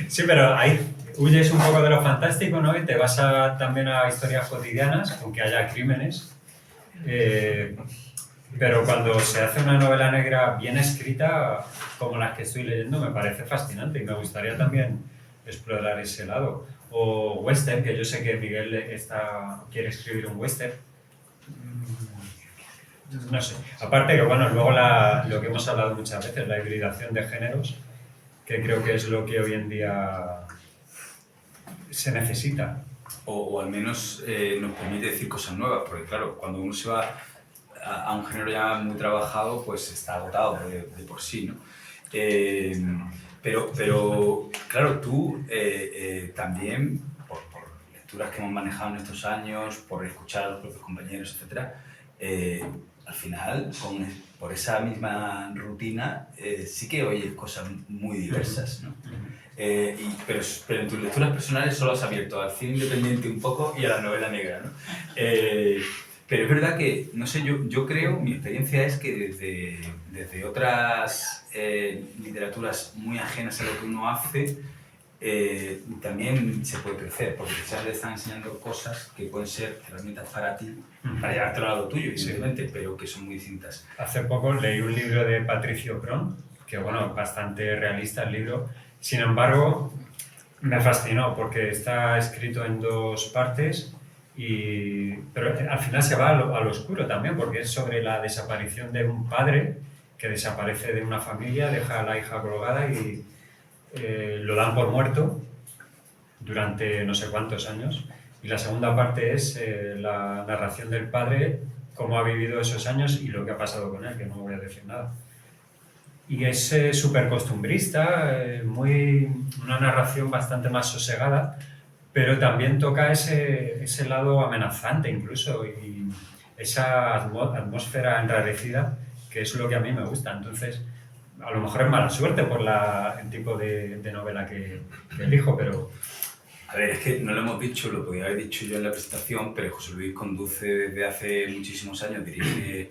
Sí, pero ahí huyes un poco de lo fantástico, ¿no? Y te vas también a historias cotidianas, aunque haya crímenes. Pero cuando se hace una novela negra bien escrita, como las que estoy leyendo, me parece fascinante y me gustaría también explorar ese lado. O western, que yo sé que Miguel quiere escribir un western. No sé. Aparte que, bueno, luego lo que hemos hablado muchas veces, la hibridación de géneros, que creo que es lo que hoy en día se necesita. O al menos nos permite decir cosas nuevas, porque claro, cuando uno se va a un género ya muy trabajado, pues está agotado de por sí, ¿no? Pero claro, tú también, por lecturas que hemos manejado en estos años, por escuchar a los propios compañeros, etc., al final, por esa misma rutina, sí que oyes cosas muy diversas, ¿no? Pero en tus lecturas personales solo has abierto al cine independiente un poco y a la novela negra, ¿no? Pero es verdad que, no sé, yo creo, mi experiencia es que desde otras literaturas muy ajenas a lo que uno hace, también se puede crecer, porque quizás le están enseñando cosas que pueden ser herramientas para ti, para llevártelo a lo tuyo, evidentemente, pero que son muy distintas. Hace poco leí un libro de Patricio Pron, que bueno, bastante realista el libro. Sin embargo, me fascinó porque está escrito en 2 partes, pero al final se va a lo oscuro también, porque es sobre la desaparición de un padre que desaparece de una familia, deja a la hija colgada y lo dan por muerto durante no sé cuántos años. Y la segunda parte es la narración del padre, cómo ha vivido esos años y lo que ha pasado con él, que no voy a decir nada. Y es súper costumbrista, una narración bastante más sosegada, pero también toca ese lado amenazante incluso y esa atmósfera enrarecida, que es lo que a mí me gusta. Entonces, a lo mejor es mala suerte por el tipo de novela que elijo, pero... A ver, es que no lo hemos dicho, lo podía haber dicho yo en la presentación, pero José Luis conduce desde hace muchísimos años, dirige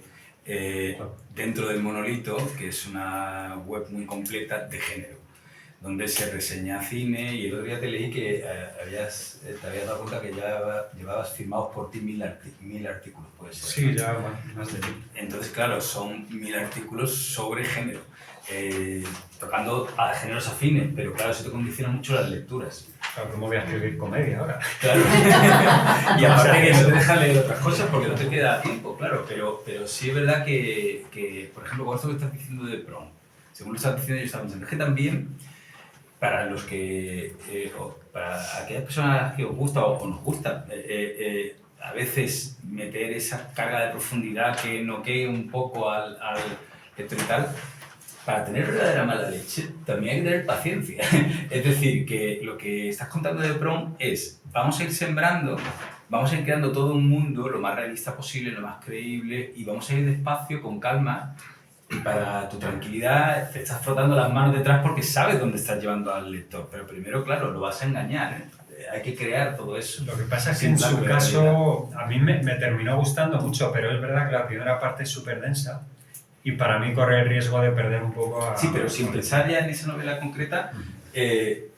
Dentro del Monolito, que es una web muy completa de género, donde se reseña cine, y el otro día te leí que te habías dado cuenta que ya llevabas firmados por ti 1000 artículos, ¿puede ser? Sí, ya más de 1000. Entonces, claro, son 1000 artículos sobre género, tocando a géneros afines, pero claro, eso te condiciona mucho las lecturas. Claro, ¿cómo voy a escribir comedia ahora? Claro. Y aparte que no te dejas leer otras cosas porque no te queda tiempo, claro, pero sí es verdad que por ejemplo, con esto que estás diciendo de Prom, según lo estás diciendo, yo estaba pensando, es que también para los que, para aquellas personas que os gusta o nos gusta, a veces meter esa carga de profundidad que noquee un poco al lector y tal, para tener verdadera mala leche también hay que tener paciencia. Es decir, que lo que estás contando de Prom es, vamos a ir sembrando, vamos a ir creando todo un mundo lo más realista posible, lo más creíble, y vamos a ir despacio, con calma, y para tu tranquilidad te estás frotando las manos detrás porque sabes dónde estás llevando al lector, pero primero, claro, lo vas a engañar, ¿eh? Hay que crear todo eso. Lo que pasa es que en su caso a mí me terminó gustando mucho, pero es verdad que la primera parte es súper densa y para mí corre el riesgo de perder un poco a... Sí, pero sin pensar ya en esa novela concreta,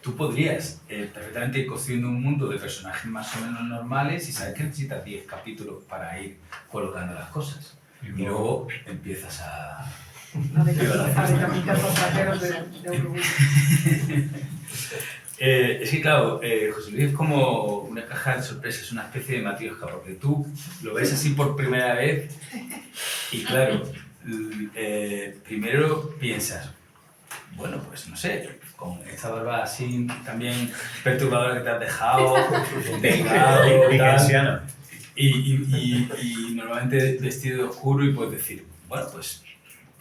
tú podrías perfectamente ir construyendo un mundo de personajes más o menos normales y sabes que necesitas 10 capítulos para ir colocando las cosas. Y luego empiezas a decapitar los pateros de un es que claro, José Luis es como una caja de sorpresas, una especie de matrioshka, porque tú lo ves así por primera vez y claro, primero piensas, bueno, pues no sé, con esta barba así también perturbadora que te has dejado, delgado, Dickensiana. y normalmente vestido de oscuro y puedes decir, bueno, pues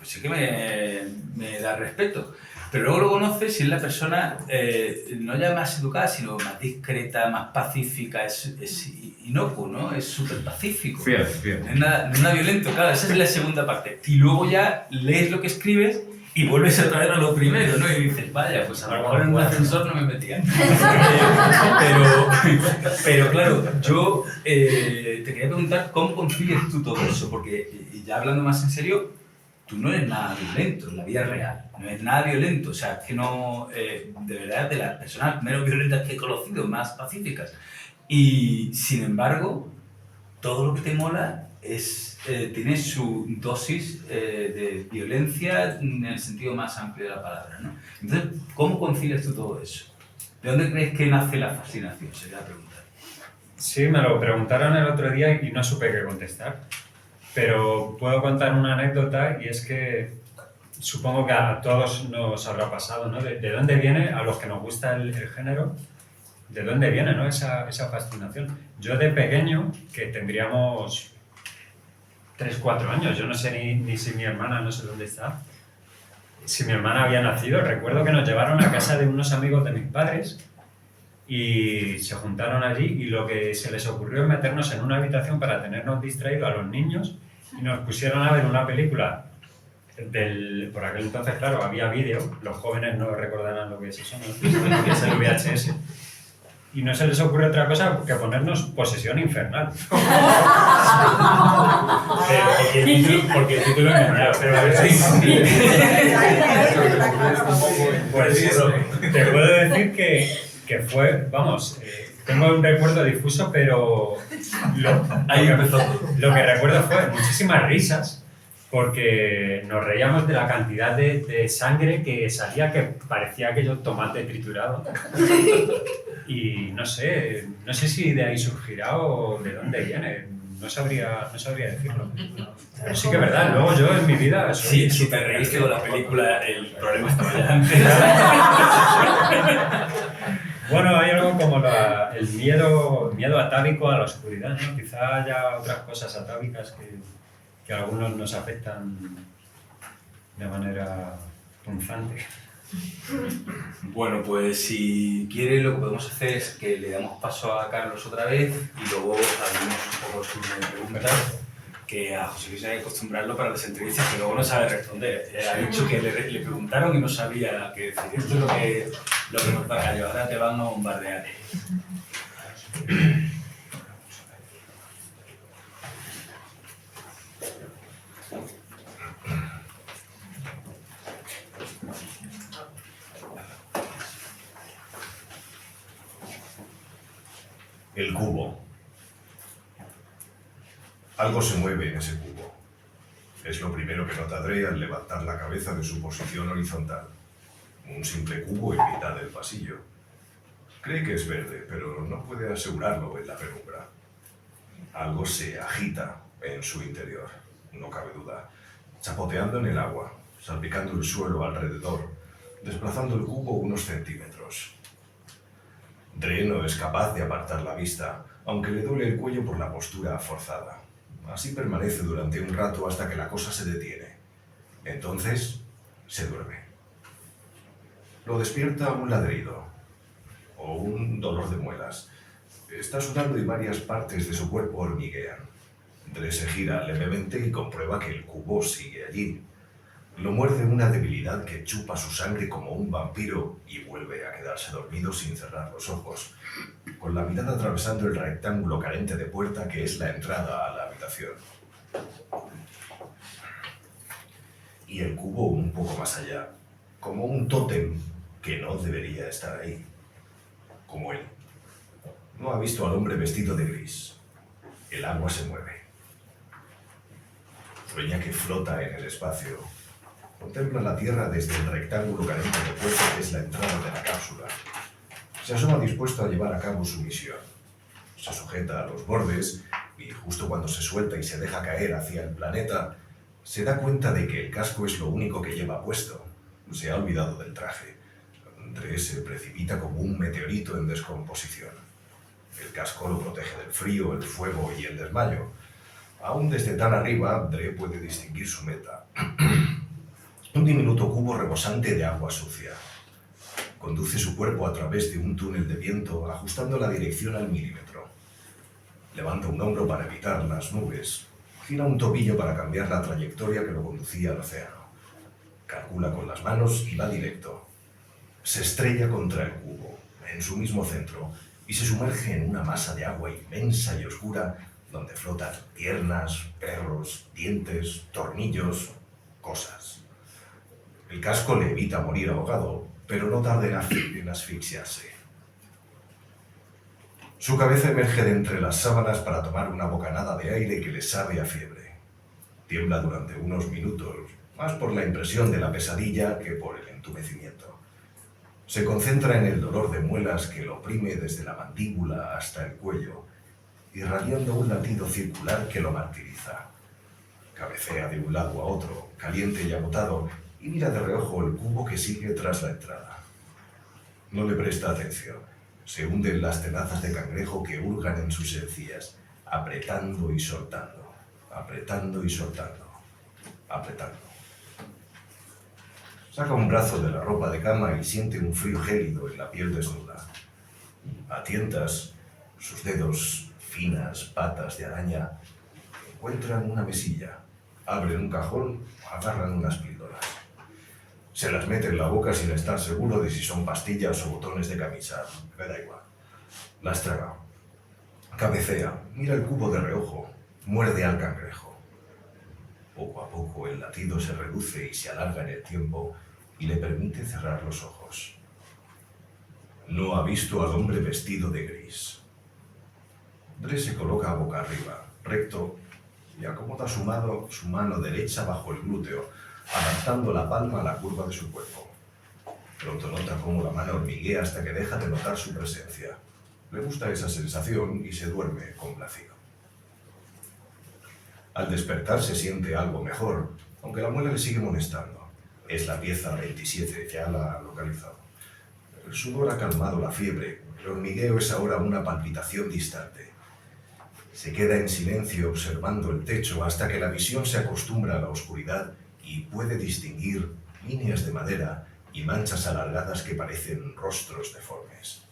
sí que me da respeto. Pero luego lo conoces y es la persona no ya más educada, sino más discreta, más pacífica, es inocuo, ¿no? Es súper pacífico. Fíjate. No es nada violento, claro, esa es la segunda parte. Y luego ya lees lo que escribes y vuelves otra vez a lo primero, ¿no? Y dices, vaya, pues a lo mejor en un ascensor no me metía. Pero claro, yo te quería preguntar cómo concilias tú todo eso, porque ya hablando más en serio, tú no eres nada violento en la vida real, no eres nada violento, o sea, que no, de verdad, de las personas menos violentas que he conocido, más pacíficas. Y sin embargo, todo lo que te mola tiene su dosis de violencia en el sentido más amplio de la palabra, ¿no? Entonces, ¿cómo concilias tú todo eso? ¿De dónde crees que nace la fascinación? Sería la pregunta. Sí, me lo preguntaron el otro día y no supe qué contestar. Pero puedo contar una anécdota y es que supongo que a todos nos habrá pasado, ¿no? ¿De dónde viene, a los que nos gusta el género, de dónde viene, ¿no? esa fascinación? Yo de pequeño, que tendríamos 3, 4 años, yo no sé ni si mi hermana, no sé dónde está, si mi hermana había nacido, recuerdo que nos llevaron a casa de unos amigos de mis padres y se juntaron allí y lo que se les ocurrió es meternos en una habitación para tenernos distraídos a los niños y nos pusieron a ver una película por aquel entonces, claro, había vídeo, los jóvenes no recordarán lo que es eso, no lo que es el VHS, y no se les ocurre otra cosa que ponernos Posesión Infernal. Porque el título es genial, pero a ver pues te puedo decir que fue, vamos, tengo un recuerdo difuso, pero lo que recuerdo fue muchísimas risas, porque nos reíamos de la cantidad de sangre que salía, que parecía aquello tomate triturado. Y no sé si de ahí surgirá o de dónde viene, no sabría decirlo. Pero sí que es verdad, luego yo en mi vida... Sí, si te reíste con la película, el problema estaba ya antes. Bueno, hay algo como el miedo atávico a la oscuridad, ¿no? Quizá haya otras cosas atávicas que a algunos nos afectan de manera punzante. Bueno, pues si quiere lo que podemos hacer es que le damos paso a Carlos otra vez y luego abrimos un poco su preguntas, que a José Luis hay que acostumbrarlo para las entrevistas que luego no sabe responder. Ha dicho que le preguntaron y no sabía qué decir. Esto es lo que nos pasa. Yo ahora te van a bombardear. El cubo. Algo se mueve en ese cubo. Es lo primero que nota Dre al levantar la cabeza de su posición horizontal. Un simple cubo en mitad del pasillo. Cree que es verde, pero no puede asegurarlo en la penumbra. Algo se agita en su interior, no cabe duda, chapoteando en el agua, salpicando el suelo alrededor, desplazando el cubo unos centímetros. Dre no es capaz de apartar la vista, aunque le duele el cuello por la postura forzada. Así permanece durante un rato hasta que la cosa se detiene. Entonces, se duerme. Lo despierta un ladrido o un dolor de muelas. Está sudando y varias partes de su cuerpo hormiguean. Dre se gira levemente y comprueba que el cubo sigue allí. Lo muerde una debilidad que chupa su sangre como un vampiro y vuelve a quedarse dormido sin cerrar los ojos, con la mirada atravesando el rectángulo carente de puerta que es la entrada a la habitación. Y el cubo un poco más allá, como un tótem que no debería estar ahí, como él. No ha visto al hombre vestido de gris. El agua se mueve. Sueña que flota en el espacio. Contempla la Tierra desde el rectángulo carente de puerta que es la entrada de la cápsula. Se asoma dispuesto a llevar a cabo su misión. Se sujeta a los bordes y justo cuando se suelta y se deja caer hacia el planeta, se da cuenta de que el casco es lo único que lleva puesto. Se ha olvidado del traje. Dre se precipita como un meteorito en descomposición. El casco lo protege del frío, el fuego y el desmayo. Aún desde tan arriba, Dre puede distinguir su meta. Un diminuto cubo rebosante de agua sucia. Conduce su cuerpo a través de un túnel de viento, ajustando la dirección al milímetro. Levanta un hombro para evitar las nubes. Gira un tobillo para cambiar la trayectoria que lo conducía al océano. Calcula con las manos y va directo. Se estrella contra el cubo, en su mismo centro, y se sumerge en una masa de agua inmensa y oscura donde flotan piernas, perros, dientes, tornillos, cosas. El casco le evita morir ahogado, pero no tarda en asfixiarse. Su cabeza emerge de entre las sábanas para tomar una bocanada de aire que le sabe a fiebre. Tiembla durante unos minutos, más por la impresión de la pesadilla que por el entumecimiento. Se concentra en el dolor de muelas que lo oprime desde la mandíbula hasta el cuello, irradiando un latido circular que lo martiriza. Cabecea de un lado a otro, caliente y agotado, y mira de reojo el cubo que sigue tras la entrada. No le presta atención. Se hunde en las tenazas de cangrejo que hurgan en sus encías, apretando y soltando, apretando y soltando, apretando. Saca un brazo de la ropa de cama y siente un frío gélido en la piel desnuda. A tientas, sus dedos, finas patas de araña, encuentran una mesilla, abren un cajón, agarran unas píldoras. Se las mete en la boca sin estar seguro de si son pastillas o botones de camisa. Me da igual. Las traga. Cabecea, mira el cubo de reojo, muerde al cangrejo. Poco a poco el latido se reduce y se alarga en el tiempo y le permite cerrar los ojos. No ha visto al hombre vestido de gris. Dre se coloca boca arriba, recto, y acomoda su mano derecha bajo el glúteo, adaptando la palma a la curva de su cuerpo. Pronto nota cómo la mano hormiguea hasta que deja de notar su presencia. Le gusta esa sensación y se duerme complacido. Al despertar se siente algo mejor, aunque la muela le sigue molestando. Es la pieza 27, ya la ha localizado. El sudor ha calmado la fiebre, el hormigueo es ahora una palpitación distante. Se queda en silencio observando el techo hasta que la visión se acostumbra a la oscuridad y puede distinguir líneas de madera y manchas alargadas que parecen rostros deformes.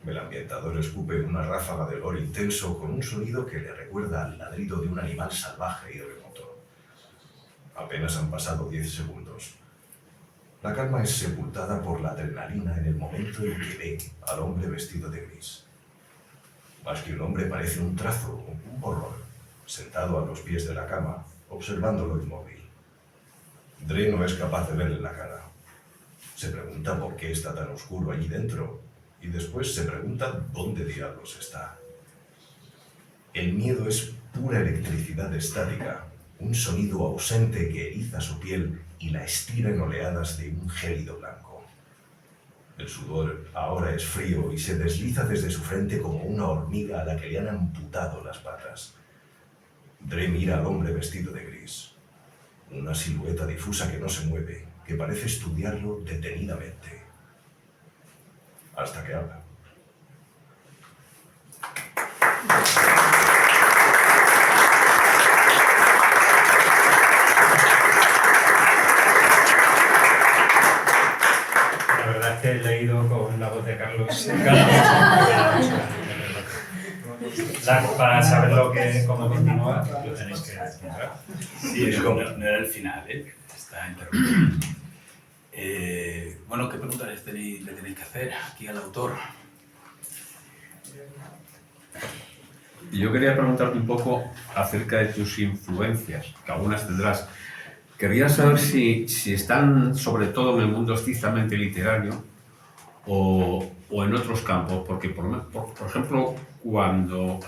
El ambientador escupe una ráfaga de olor intenso con un sonido que le recuerda al ladrido de un animal salvaje y remoto. Apenas han pasado 10 segundos. La calma es sepultada por la adrenalina en el momento en que ve al hombre vestido de gris. Más que un hombre parece un trazo, un borrón, sentado a los pies de la cama, observándolo inmóvil. Dre no es capaz de verle la cara. Se pregunta por qué está tan oscuro allí dentro y después se pregunta dónde diablos está. El miedo es pura electricidad estática, un sonido ausente que eriza su piel y la estira en oleadas de un gélido blanco. El sudor ahora es frío y se desliza desde su frente como una hormiga a la que le han amputado las patas. Dre mira al hombre vestido de gris. Una silueta difusa que no se mueve, que parece estudiarlo detenidamente. Hasta que habla. La verdad es que he leído con la voz de Carlos. Para saber cómo continúa, lo tenéis que encontrar. Sí, no era el final, está interrumpido. Bueno, ¿qué preguntas le tenéis que hacer aquí al autor? Yo quería preguntarte un poco acerca de tus influencias, que algunas tendrás. Quería saber si están sobre todo en el mundo estrictamente literario o en otros campos, porque por ejemplo, cuando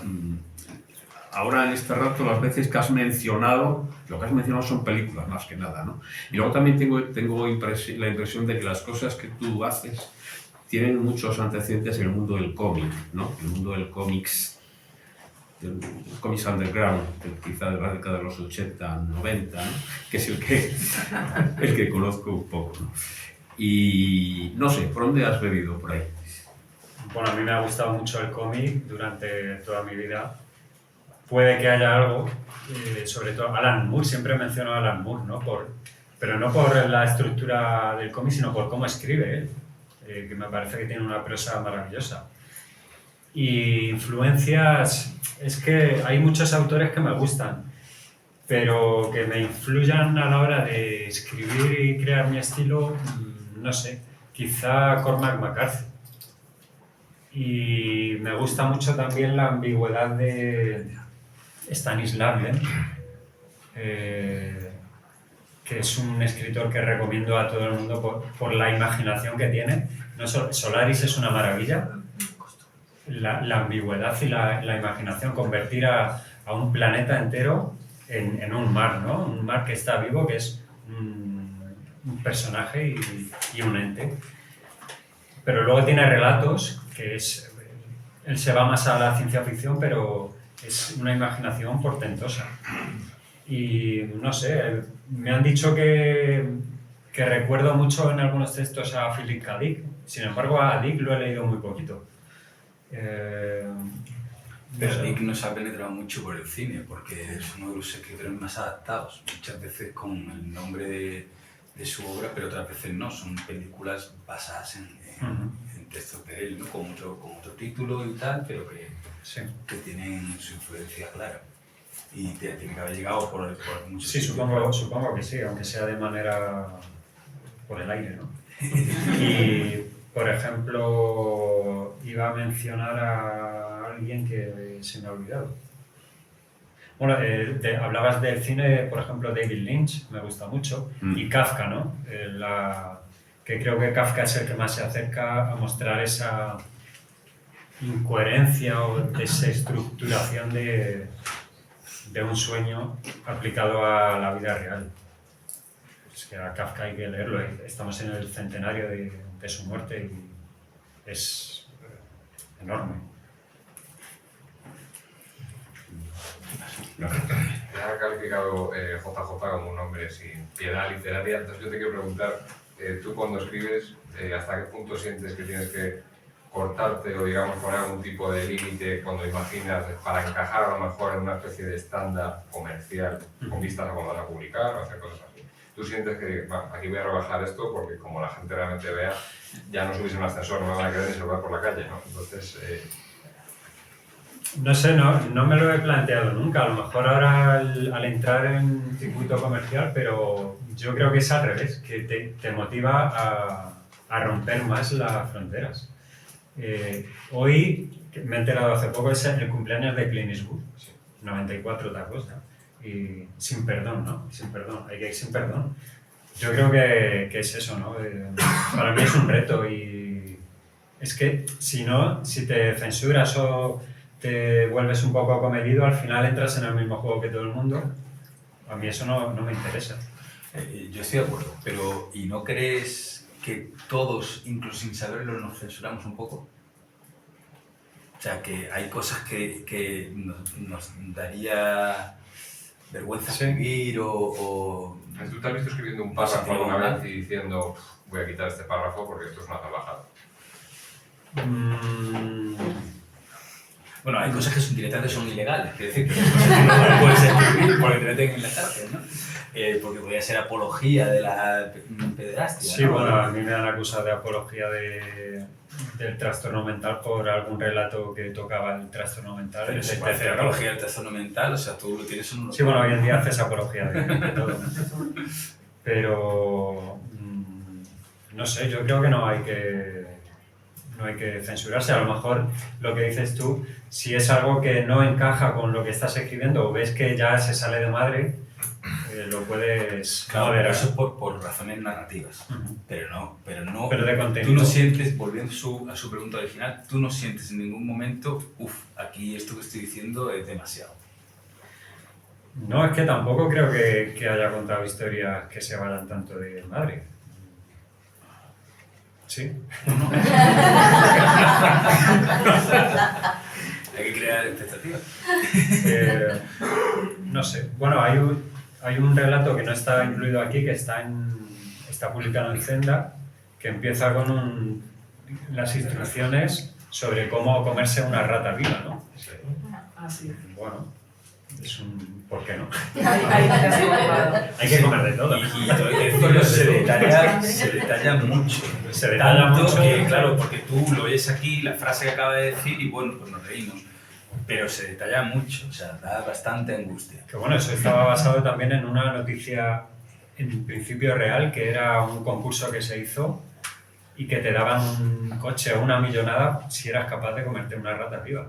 ahora en este rato las veces que has mencionado, lo que has mencionado son películas más que nada, ¿no? Y luego también tengo la impresión de que las cosas que tú haces tienen muchos antecedentes en el mundo del cómic, ¿no? El mundo del cómics underground, quizá de la década de los 80, 90, ¿no? Que es el que conozco un poco, ¿no? Y no sé, ¿por dónde has bebido por ahí? bueno, a mí me ha gustado mucho el cómic durante toda mi vida. Puede que haya algo, sobre todo Alan Moore, siempre menciono a Alan Moore, ¿no? Pero no por la estructura del cómic, sino por cómo escribe él, que me parece que tiene una prosa maravillosa. Y influencias, es que hay muchos autores que me gustan, pero que me influyan a la hora de escribir y crear mi estilo, no sé, quizá Cormac McCarthy. Y me gusta mucho también la ambigüedad de Stanislav Lem, que es un escritor que recomiendo a todo el mundo por la imaginación que tiene. No, Solaris es una maravilla. La ambigüedad y la imaginación, convertir a un planeta entero en un mar, ¿no? Un mar que está vivo, que es un personaje y un ente. Pero luego tiene relatos, que es... Él se va más a la ciencia ficción, pero es una imaginación portentosa. Y no sé, me han dicho que recuerdo mucho en algunos textos a Philip K. Dick. Sin embargo, a Dick lo he leído muy poquito. Pero Dick nos ha penetrado mucho por el cine, porque es uno de los escritores más adaptados, muchas veces con el nombre de su obra, pero otras veces no, son películas basadas en textos de él, ¿no? con otro título y tal, pero que tienen su influencia clara. Y tiene que haber llegado por muchos Sí, supongo que sí, aunque sea de manera por el aire, ¿no? Y, por ejemplo, iba a mencionar a alguien que se me ha olvidado. Bueno, hablabas del cine, por ejemplo, David Lynch, me gusta mucho, y Kafka, ¿no? Que creo que Kafka es el que más se acerca a mostrar esa incoherencia o desestructuración de un sueño aplicado a la vida real. Es que a Kafka hay que leerlo, estamos en el centenario de su muerte y es enorme. Te ha calificado JJ como un hombre sin piedad literaria, entonces yo te quiero preguntar, tú cuando escribes, ¿hasta qué punto sientes que tienes que cortarte o digamos poner algún tipo de límite cuando imaginas para encajar a lo mejor en una especie de estándar comercial con vistas a cuando vas a publicar o hacer cosas así? ¿Tú sientes que aquí voy a rebajar esto porque como la gente realmente vea, ya no subís en un ascensor, no me van a querer ni saludar por la calle, ¿no? Entonces... No sé, no me lo he planteado nunca. A lo mejor ahora al entrar en circuito comercial, pero yo creo que es al revés, que te motiva a romper más las fronteras. Hoy, me he enterado hace poco, es el cumpleaños de Clint Eastwood, 94 tacos, ¿no? Y sin perdón, ¿no? Sin perdón, hay que ir sin perdón. Yo creo que es eso, ¿no? Para mí es un reto y es que si te censuras o te vuelves un poco comedido, al final entras en el mismo juego que todo el mundo. A mí eso no me interesa. Yo estoy de acuerdo, pero ¿y no crees que todos, incluso sin saberlo, nos censuramos un poco? O sea, que hay cosas que nos daría vergüenza escribir o... ¿Tú te has visto escribiendo un párrafo alguna vez y diciendo voy a quitar este párrafo porque esto es una salvajada? Bueno, hay cosas que directamente son ilegales, quiero decir, que no puedes escribir porque te meten en la cárcel, ¿no? Porque podría ser apología de la pederastia. Sí, ¿no? bueno, a mí me han acusado de apología del trastorno mental por algún relato que tocaba el trastorno mental. Pero si puede hacer apología del trastorno mental, o sea, tú lo tienes en un... Sí, bueno, hoy en día haces apología de todo. Pero, no sé, yo creo que no hay que censurarse. A lo mejor lo que dices tú, si es algo que no encaja con lo que estás escribiendo o ves que ya se sale de madre, lo puedes moderar. Eso es por razones narrativas, pero no. Pero de contenido. Tú no sientes, volviendo a su pregunta original, tú no sientes en ningún momento, aquí esto que estoy diciendo es demasiado. No, es que tampoco creo que haya contado historias que se vayan tanto de madre. Sí. No. Hay que crear expectativas. No sé. Bueno, hay un relato que no está incluido aquí, que está publicado en Zenda, que empieza con las instrucciones sobre cómo comerse una rata viva, ¿no? Ah, sí. Bueno, es un... ¿por qué no? Ahí te has equivocado. Hay que comer de todo. Y todo esto se detalla mucho. Se detalla Tanto mucho. que, claro, porque tú lo ves aquí, la frase que acaba de decir, y bueno, pues nos reímos. Pero se detalla mucho, o sea, da bastante angustia. Que bueno, eso estaba basado también en una noticia en principio real, que era un concurso que se hizo y que te daban un coche o una millonada si eras capaz de comerte una rata viva.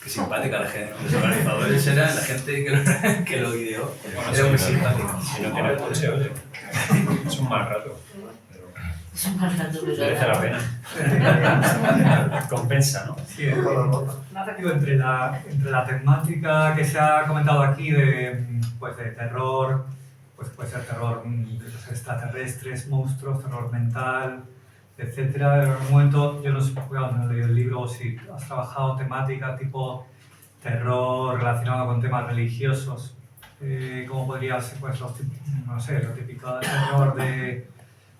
Qué simpática la gente. Los organizadores eran la gente que lo ideó. Bueno, Era muy sí, simpático. Si no tienes coche, oye, es un mal rato. Pero Es un mal rato, merece la pena. Compensa, ¿no? Sí, digo, entre la temática que se ha comentado aquí de, pues, de terror, pues puede ser terror de los extraterrestres, monstruos, terror mental, etcétera. En algún momento, yo no sé, cuidado, no he leído el libro, si has trabajado temática tipo terror relacionado con temas religiosos, ¿cómo podría ser, pues, no sé, lo típico de terror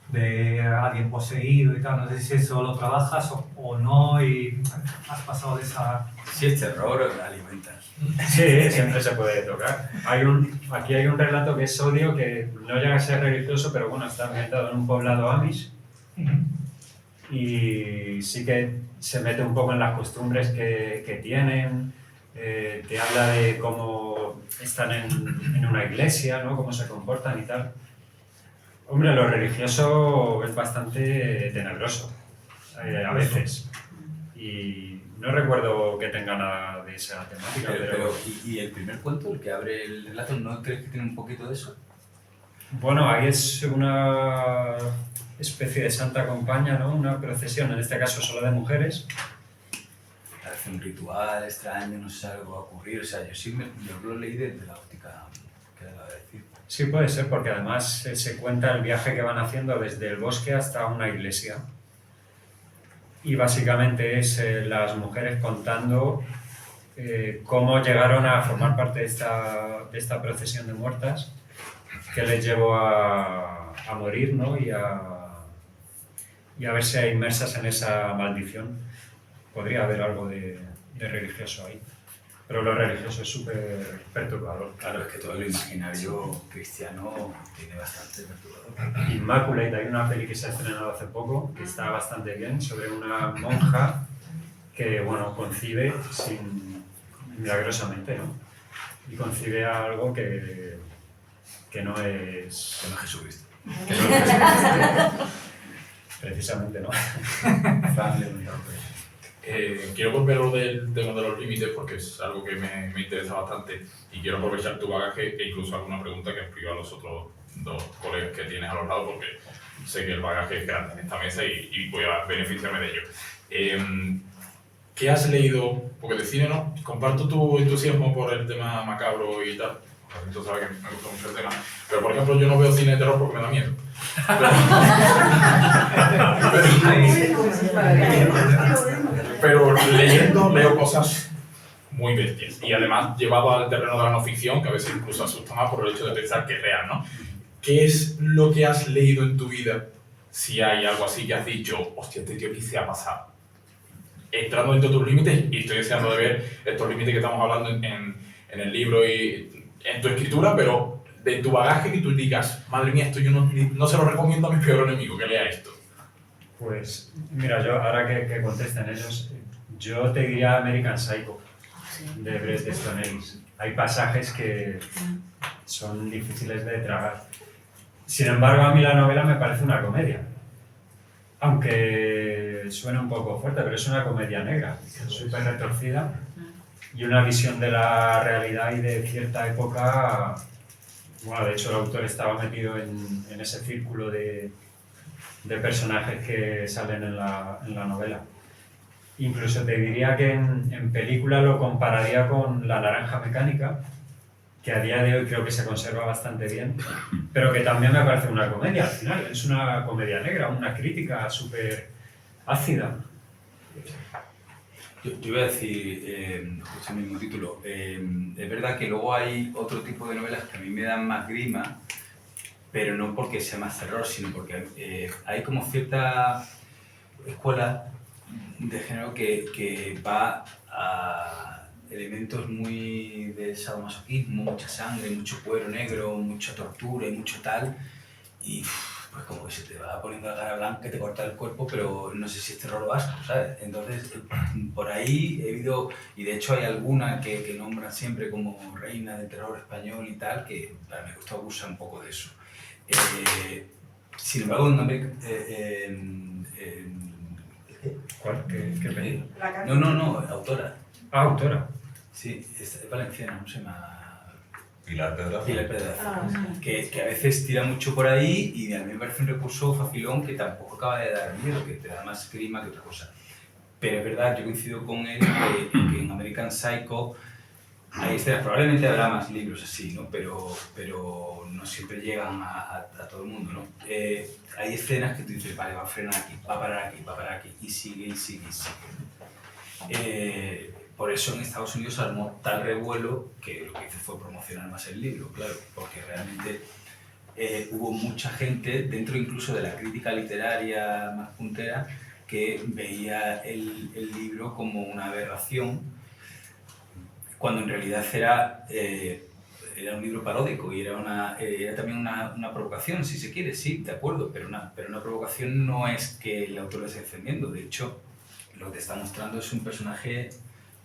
de alguien poseído y tal? No sé si eso lo trabajas o no y has pasado de esa... Si es terror, alimentas. Sí, siempre se puede tocar. Aquí hay un relato que es Odio, que no llega a ser religioso, pero bueno, está ambientado en un poblado Amish y sí que se mete un poco en las costumbres que tienen, te habla de cómo están en una iglesia, ¿no? Cómo se comportan y tal. Hombre, lo religioso es bastante tenebroso, a veces. Y no recuerdo que tenga nada de esa temática, pero... ¿Y el primer cuento, el que abre el relato, no crees que tiene un poquito de eso? Bueno, ahí es una especie de santa compañía, ¿no? Una procesión, en este caso solo de mujeres. Parece un ritual extraño, no sé, algo va a ocurrir. O sea, yo lo leí desde la óptica que acaba de decir. Sí, puede ser, porque además se cuenta el viaje que van haciendo desde el bosque hasta una iglesia. Y básicamente es las mujeres contando cómo llegaron a formar parte de esta procesión de muertas que les llevó a morir, ¿no? y a verse inmersas en esa maldición. Podría haber algo de religioso ahí. Pero lo religioso es súper perturbador. Claro, es que todo lo imaginario cristiano tiene bastante perturbador. Immaculate, hay una peli que se ha estrenado hace poco, que está bastante bien, sobre una monja que, bueno, concibe milagrosamente, ¿no? Y concibe algo que no es... Que no es Jesucristo. Que no es Jesucristo. Precisamente, ¿no? Fan de un Quiero volver a lo del tema de los límites porque es algo que me interesa bastante y quiero aprovechar tu bagaje e incluso alguna pregunta que escriba a los otros dos colegas que tienes a los lados porque sé que el bagaje es grande en esta mesa y voy a beneficiarme de ello. ¿Qué has leído? Porque de cine no, comparto tu entusiasmo por el tema macabro y tal. Tú sabes que me gusta mucho el tema. Pero, por ejemplo, yo no veo cine de terror porque me da miedo. Pero leyendo leo cosas muy bestias. Y además llevado al terreno de la no ficción, que a veces incluso asusta más por el hecho de pensar que es real, ¿no? ¿Qué es lo que has leído en tu vida? Si hay algo así que has dicho, hostia, este tío, ¿qué se ha pasado? Entrando dentro de tus límites, y estoy deseando de ver estos límites que estamos hablando en el libro y en tu escritura, pero de tu bagaje que tú digas, madre mía, esto yo no se lo recomiendo a mi peor enemigo, que lea esto. Pues, mira, yo ahora que contesten ellos, yo te diría American Psycho, de Bret Easton Ellis. Hay pasajes que son difíciles de tragar. Sin embargo, a mí la novela me parece una comedia. Aunque suena un poco fuerte, pero es una comedia negra, súper retorcida y una visión de la realidad y de cierta época. Bueno, de hecho el autor estaba metido en ese círculo de personajes que salen en la novela. Incluso te diría que en película lo compararía con La Naranja Mecánica, que a día de hoy creo que se conserva bastante bien, pero que también me parece una comedia al final. Es una comedia negra, una crítica súper ácida. Yo iba a decir, justo el mismo título, es verdad que luego hay otro tipo de novelas que a mí me dan más grima, pero no porque sea más terror, sino porque hay como cierta escuela de género que va a elementos muy de sadomasoquismo, mucha sangre, mucho cuero negro, mucha tortura y mucho tal, y pues como que se te va poniendo la cara blanca y te corta el cuerpo, pero no sé si es terror vasco, ¿sabes? Entonces, por ahí he habido, y de hecho hay alguna que nombran siempre como reina del terror español y tal, que para mi gusto abusa un poco de eso. Sin embargo, ¿Cuál? ¿Qué peli? no, autora. Ah, autora. Sí, es valenciana, ¿cómo se llama? Pilar Pedraza. Pilar Pedraza. Que a veces tira mucho por ahí y a mí me parece un recurso facilón que tampoco acaba de dar miedo, que te da más grima que otra cosa. Pero es verdad, yo coincido con él que en American Psycho hay escenas, probablemente habrá más libros así, ¿no? Pero no siempre llegan a todo el mundo, ¿no? Hay escenas que tú dices, vale, va a frenar aquí, va a parar aquí, y sigue, y sigue, y sigue. Por eso en Estados Unidos armó tal revuelo que lo que hice fue promocionar más el libro, claro, porque realmente hubo mucha gente, dentro incluso de la crítica literaria más puntera, que veía el libro como una aberración, cuando en realidad era un libro paródico y era también una provocación, si se quiere, sí, de acuerdo, pero una provocación no es que el autor lo esté defendiendo. De hecho, lo que está mostrando es un personaje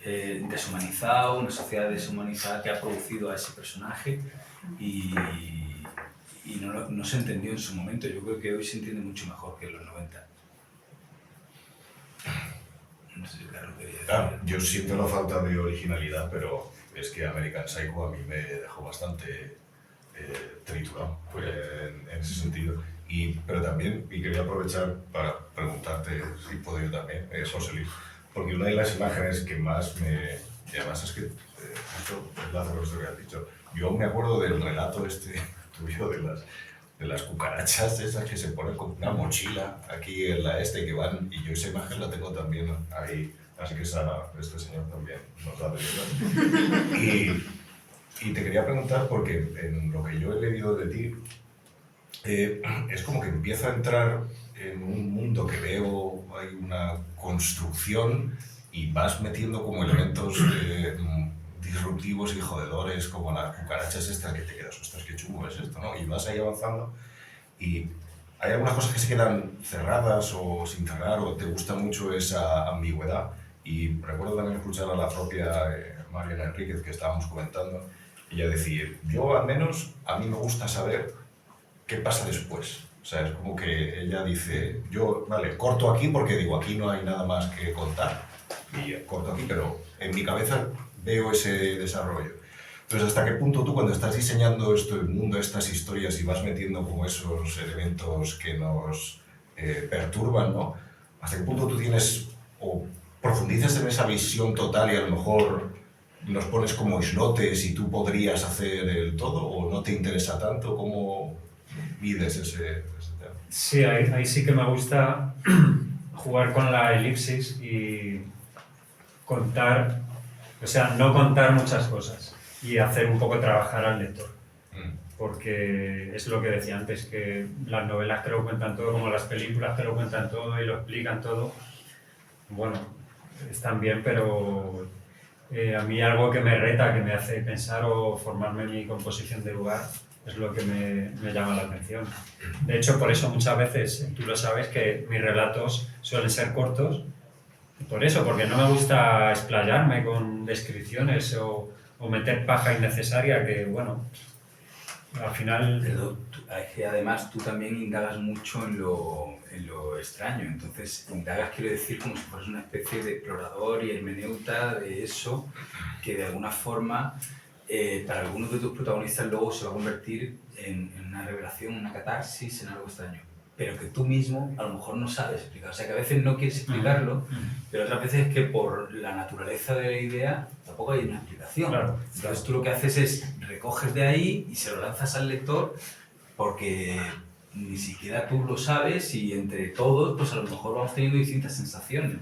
deshumanizado, una sociedad deshumanizada que ha producido a ese personaje y no se entendió en su momento. Yo creo que hoy se entiende mucho mejor que en los 90. No sé si Carlos quería decir. Claro, yo siento la falta de originalidad, pero es que American Psycho a mí me dejó bastante triturado en ese sentido. Pero también, y quería aprovechar para preguntarte si puedo yo también, José Luis, porque una de las imágenes que más me... Y además es que, esto enlaza con esto que has dicho, yo me acuerdo del relato tuyo de las cucarachas esas que se ponen con una mochila aquí en la que van, y yo esa imagen la tengo también ahí, así que Sara, este señor también nos da de y te quería preguntar, porque en lo que yo he leído de ti, es como que empieza a entrar en un mundo que veo, hay una construcción y vas metiendo como elementos disruptivos y jodedores, como las cucarachas estas que te quedas, ostras, qué chungo es esto, ¿no? Y vas ahí avanzando y hay algunas cosas que se quedan cerradas o sin cerrar, o te gusta mucho esa ambigüedad. Y recuerdo también escuchar a la propia Mariana Enríquez, que estábamos comentando, ella decir, yo al menos, a mí me gusta saber qué pasa después. O sea, es como que ella dice, yo, vale, corto aquí porque digo, aquí no hay nada más que contar, y corto aquí, pero en mi cabeza veo ese desarrollo. Entonces, ¿hasta qué punto tú, cuando estás diseñando el mundo, estas historias, y vas metiendo como esos elementos que nos perturban, ¿no? ¿Hasta qué punto tú tienes, o profundizas en esa visión total y a lo mejor nos pones como islotes y tú podrías hacer el todo, o no te interesa tanto? ¿Cómo vives ese tema? Sí, ahí sí que me gusta jugar con la elipsis y contar, o sea, no contar muchas cosas y hacer un poco trabajar al lector. Porque es lo que decía antes, que las novelas que lo cuentan todo, como las películas que lo cuentan todo y lo explican todo, bueno, están bien, pero a mí algo que me reta, que me hace pensar o formarme en mi composición de lugar, es lo que me llama la atención. De hecho, por eso muchas veces, tú lo sabes, que mis relatos suelen ser cortos, por eso, porque no me gusta explayarme con descripciones o meter paja innecesaria, que bueno, al final... Pero es que además tú también indagas mucho en lo extraño, entonces indagas, quiero decir, como si fueras una especie de explorador y hermeneuta de eso, que de alguna forma para algunos de tus protagonistas luego se va a convertir en una revelación, una catarsis, en algo extraño, pero que tú mismo a lo mejor no sabes explicar. O sea, que a veces no quieres explicarlo, pero otras veces es que por la naturaleza de la idea tampoco hay una explicación. Claro, Entonces tú lo que haces es recoges de ahí y se lo lanzas al lector porque ni siquiera tú lo sabes y entre todos pues a lo mejor vamos teniendo distintas sensaciones.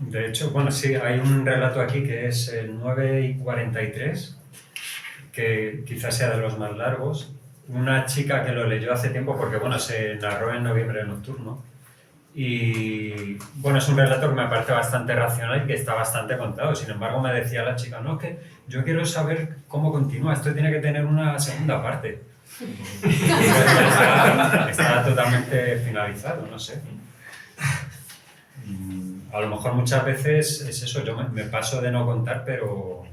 De hecho, bueno, sí, hay un relato aquí que es el 9:43, que quizás sea de los más largos. Una chica que lo leyó hace tiempo, porque bueno, se narró en Noviembre Nocturno, Y bueno, es un relato que me parece bastante racional y que está bastante contado. Sin embargo, me decía la chica, no, es que yo quiero saber cómo continúa, esto tiene que tener una segunda parte. Está totalmente finalizado, no sé. A lo mejor muchas veces es eso, yo me paso de no contar, pero...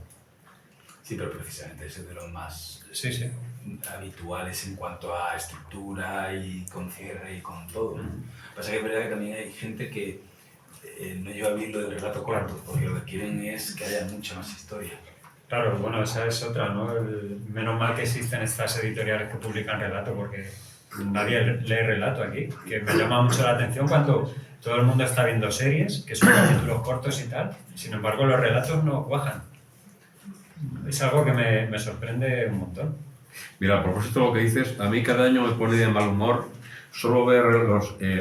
Sí, pero precisamente ese es de los más Sí, sí. habituales en cuanto a estructura y con cierre y con todo, ¿no? Pasa que es verdad que también hay gente que no lleva bien lo del relato corto, porque lo que quieren es que haya mucha más historia. Claro, bueno, esa es otra, ¿no? Menos mal que existen estas editoriales que publican relato, porque nadie lee relato aquí, que me llama mucho la atención cuando todo el mundo está viendo series, que son capítulos cortos y tal, sin embargo los relatos no cuajan. Es algo que me sorprende un montón. Mira, a propósito de lo que dices, a mí cada año me pone de mal humor solo ver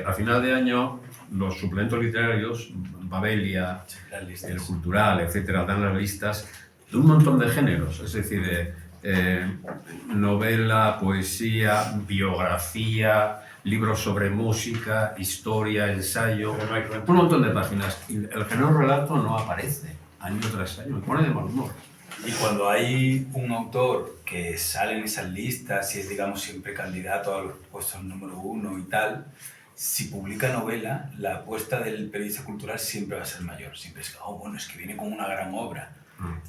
a final de año los suplementos literarios, Babelia, Las listas. el Cultural, etcétera, dan las listas de un montón de géneros, es decir, novela, poesía, biografía, libros sobre música, historia, ensayo, Pero no hay cuento. un montón de páginas. Y el género relato no aparece año tras año, me pone de mal humor. Y cuando hay un autor que sale en esas listas y es, digamos, siempre candidato a los puestos número 1 y tal, si publica novela, la apuesta del periodista cultural siempre va a ser mayor. Siempre es que, oh, bueno, es que viene con una gran obra.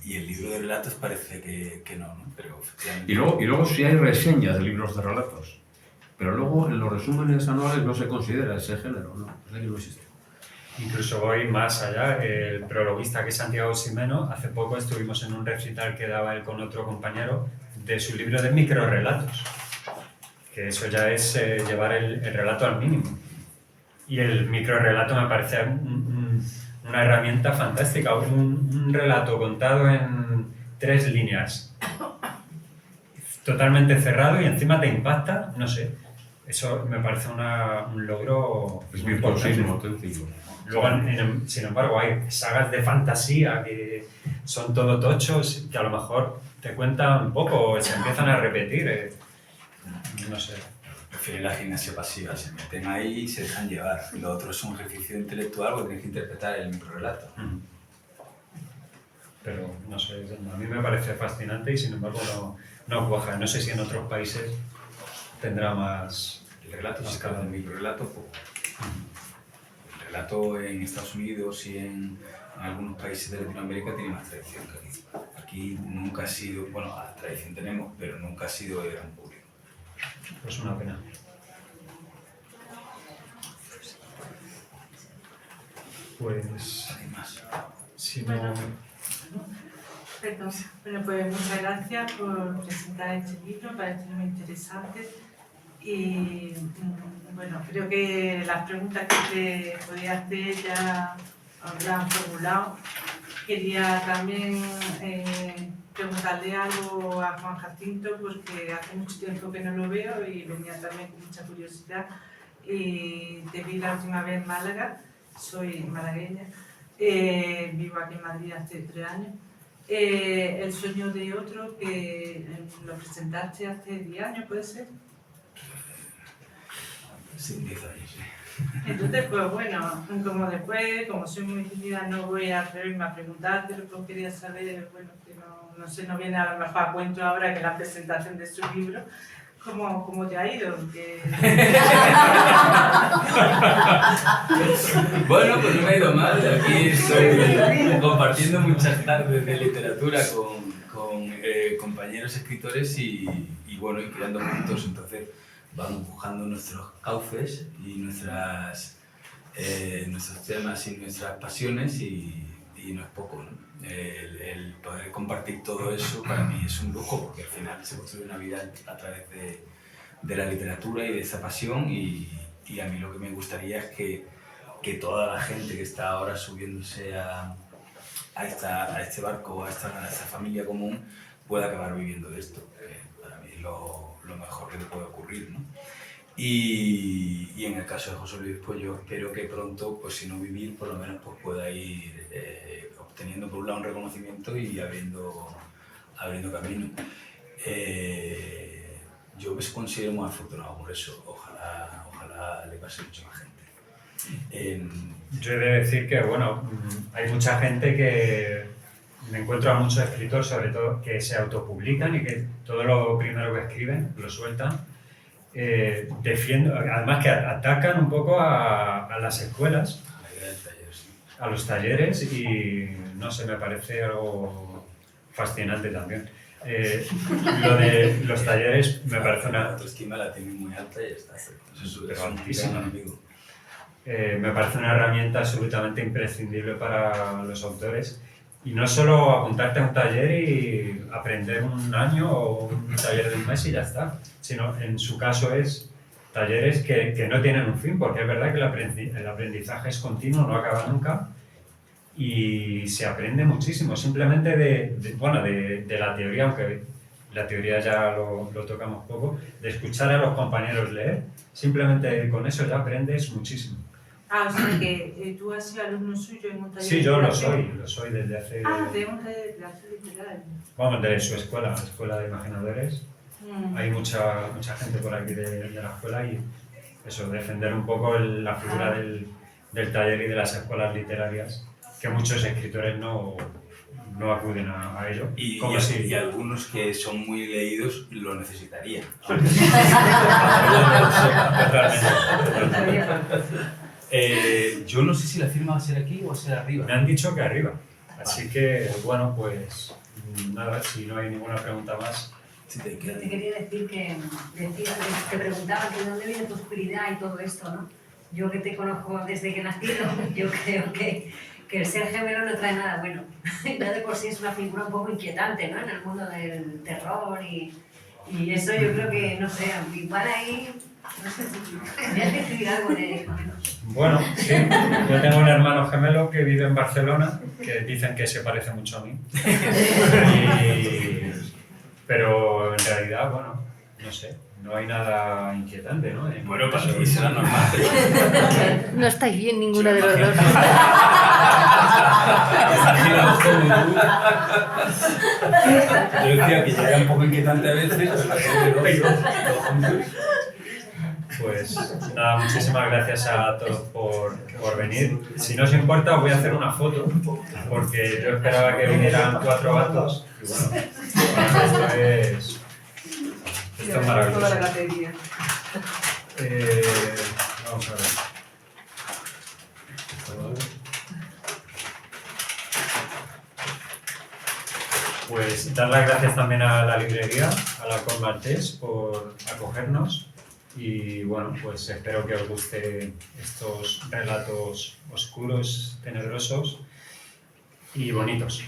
Y el libro de relatos parece que no, ¿no? Pero efectivamente... Y luego sí hay reseñas de libros de relatos, pero luego en los resúmenes anuales no se considera ese género, ¿no? Es que no existe. Incluso voy más allá, el prologuista que es Santiago Ximeno, hace poco estuvimos en un recital que daba él con otro compañero de su libro de microrelatos, que eso ya es llevar el relato al mínimo. Y el microrelato me parece una herramienta fantástica, un relato contado en 3 líneas, totalmente cerrado y encima te impacta, no sé, eso me parece un logro Es muy importante. virtuosismo auténtico. Luego, sin embargo, hay sagas de fantasía que son todo tochos, que a lo mejor te cuentan poco o se empiezan a repetir. No sé. Prefieren la gimnasia pasiva, se meten ahí y se dejan llevar. Lo otro es un ejercicio intelectual porque tienes que interpretar el microrelato. Pero, no sé, a mí me parece fascinante y sin embargo no cuaja. No sé si en otros países tendrá más... El relato más se acaba calado. del microrelato poco. El relato en Estados Unidos y en algunos países de Latinoamérica tiene más tradición que aquí. Aquí nunca ha sido, bueno, la tradición tenemos, pero nunca ha sido de gran público. Pues una pena. Pues, Hay más. si no... Perdón. Bueno, pues muchas gracias por presentar este libro, parece muy interesante. Y bueno, creo que las preguntas que te podía hacer ya os las han formulado. Quería también preguntarle algo a Juan Jacinto, porque hace mucho tiempo que no lo veo y venía también con mucha curiosidad. Y te vi la última vez en Málaga, soy malagueña, vivo aquí en Madrid hace 3 años. El sueño de otro, que lo presentaste hace 10 años, ¿puede ser? Sí, 10 años, sí. Entonces, pues bueno, como después, como soy muy tímida, no voy a atreverme a preguntarte, pero quería saber, bueno, que no sé, no viene a lo mejor a cuento ahora que la presentación de su libro, ¿cómo te ha ido? Bueno, pues no me ha ido mal. Aquí estoy compartiendo muchas tardes de literatura con compañeros escritores y bueno, y creando juntos. Entonces vamos buscando nuestros cauces y nuestros temas y nuestras pasiones y no es poco, ¿no? El poder compartir todo eso para mí es un lujo porque al final se construye una vida a través de la literatura y de esa pasión y a mí lo que me gustaría es que toda la gente que está ahora subiéndose a este barco, a esta familia común, pueda acabar viviendo de esto. Para mí es lo mejor que le puede ocurrir, ¿no? Y en el caso de José Luis, pues yo espero que pronto, pues si no vivir, por lo menos pues pueda ir obteniendo por un lado un reconocimiento y abriendo camino. Yo me considero muy afortunado por eso, ojalá le pase a mucha más gente. Yo he de decir que, bueno, hay mucha gente que me encuentro a muchos escritores, sobre todo, que se autopublican y que todo lo primero que escriben lo sueltan. Además que atacan un poco a las escuelas, a los talleres, y no sé, me parece algo fascinante también. Lo de los talleres me parece una... La autoestima la tiene muy alta y ya está. Eso es altísima. un amigo. Me parece una herramienta absolutamente imprescindible para los autores. Y no solo apuntarte a un taller y aprender un año o un taller de un mes y ya está, sino en su caso es talleres que no tienen un fin, porque es verdad que el aprendizaje es continuo, no acaba nunca, y se aprende muchísimo, simplemente de la teoría, aunque la teoría ya lo tocamos poco, de escuchar a los compañeros leer, simplemente con eso ya aprendes muchísimo. Ah, o sea que tú has sido alumno suyo en un taller. Sí, yo lo soy desde hace... Ah, de un taller de arte literario. Vamos, de su escuela, la Escuela de Imaginadores. Hay mucha gente por aquí de la escuela y eso, defender un poco la figura del taller y de las escuelas literarias, que muchos escritores no acuden a ello. Y algunos que son muy leídos lo necesitarían. Yo no sé si la firma va a ser aquí o va a ser arriba. Me han dicho que arriba. Así que, bueno, pues nada, si no hay ninguna pregunta más. Yo te quería decir que te preguntaba que de dónde viene tu oscuridad y todo esto, ¿no? Yo que te conozco desde que nací, ¿no? Yo creo que el ser gemelo no trae nada bueno. Ya de por sí es una figura un poco inquietante, ¿no? En el mundo del terror y eso yo creo que, no sé, igual ahí, no sé, tendrías que escribir algo de gemelos. Bueno, sí, yo tengo un hermano gemelo que vive en Barcelona, que dicen que se parece mucho a mí. Pero en realidad, bueno, no sé, no hay nada inquietante, ¿no? Bueno, para mí será normal. No estáis bien ninguno de los dos. Yo decía que ya era un poco inquietante a veces, pero pues nada, muchísimas gracias a todos por venir. Si no os importa, os voy a hacer una foto, porque yo esperaba que vinieran 4 gatos. Y bueno, esto es maravilloso. Toda la batería. Vamos a ver. Pues dar las gracias también a la librería, a la Con Maltés, por acogernos. Y bueno, pues espero que os gusten estos relatos oscuros, tenebrosos y bonitos.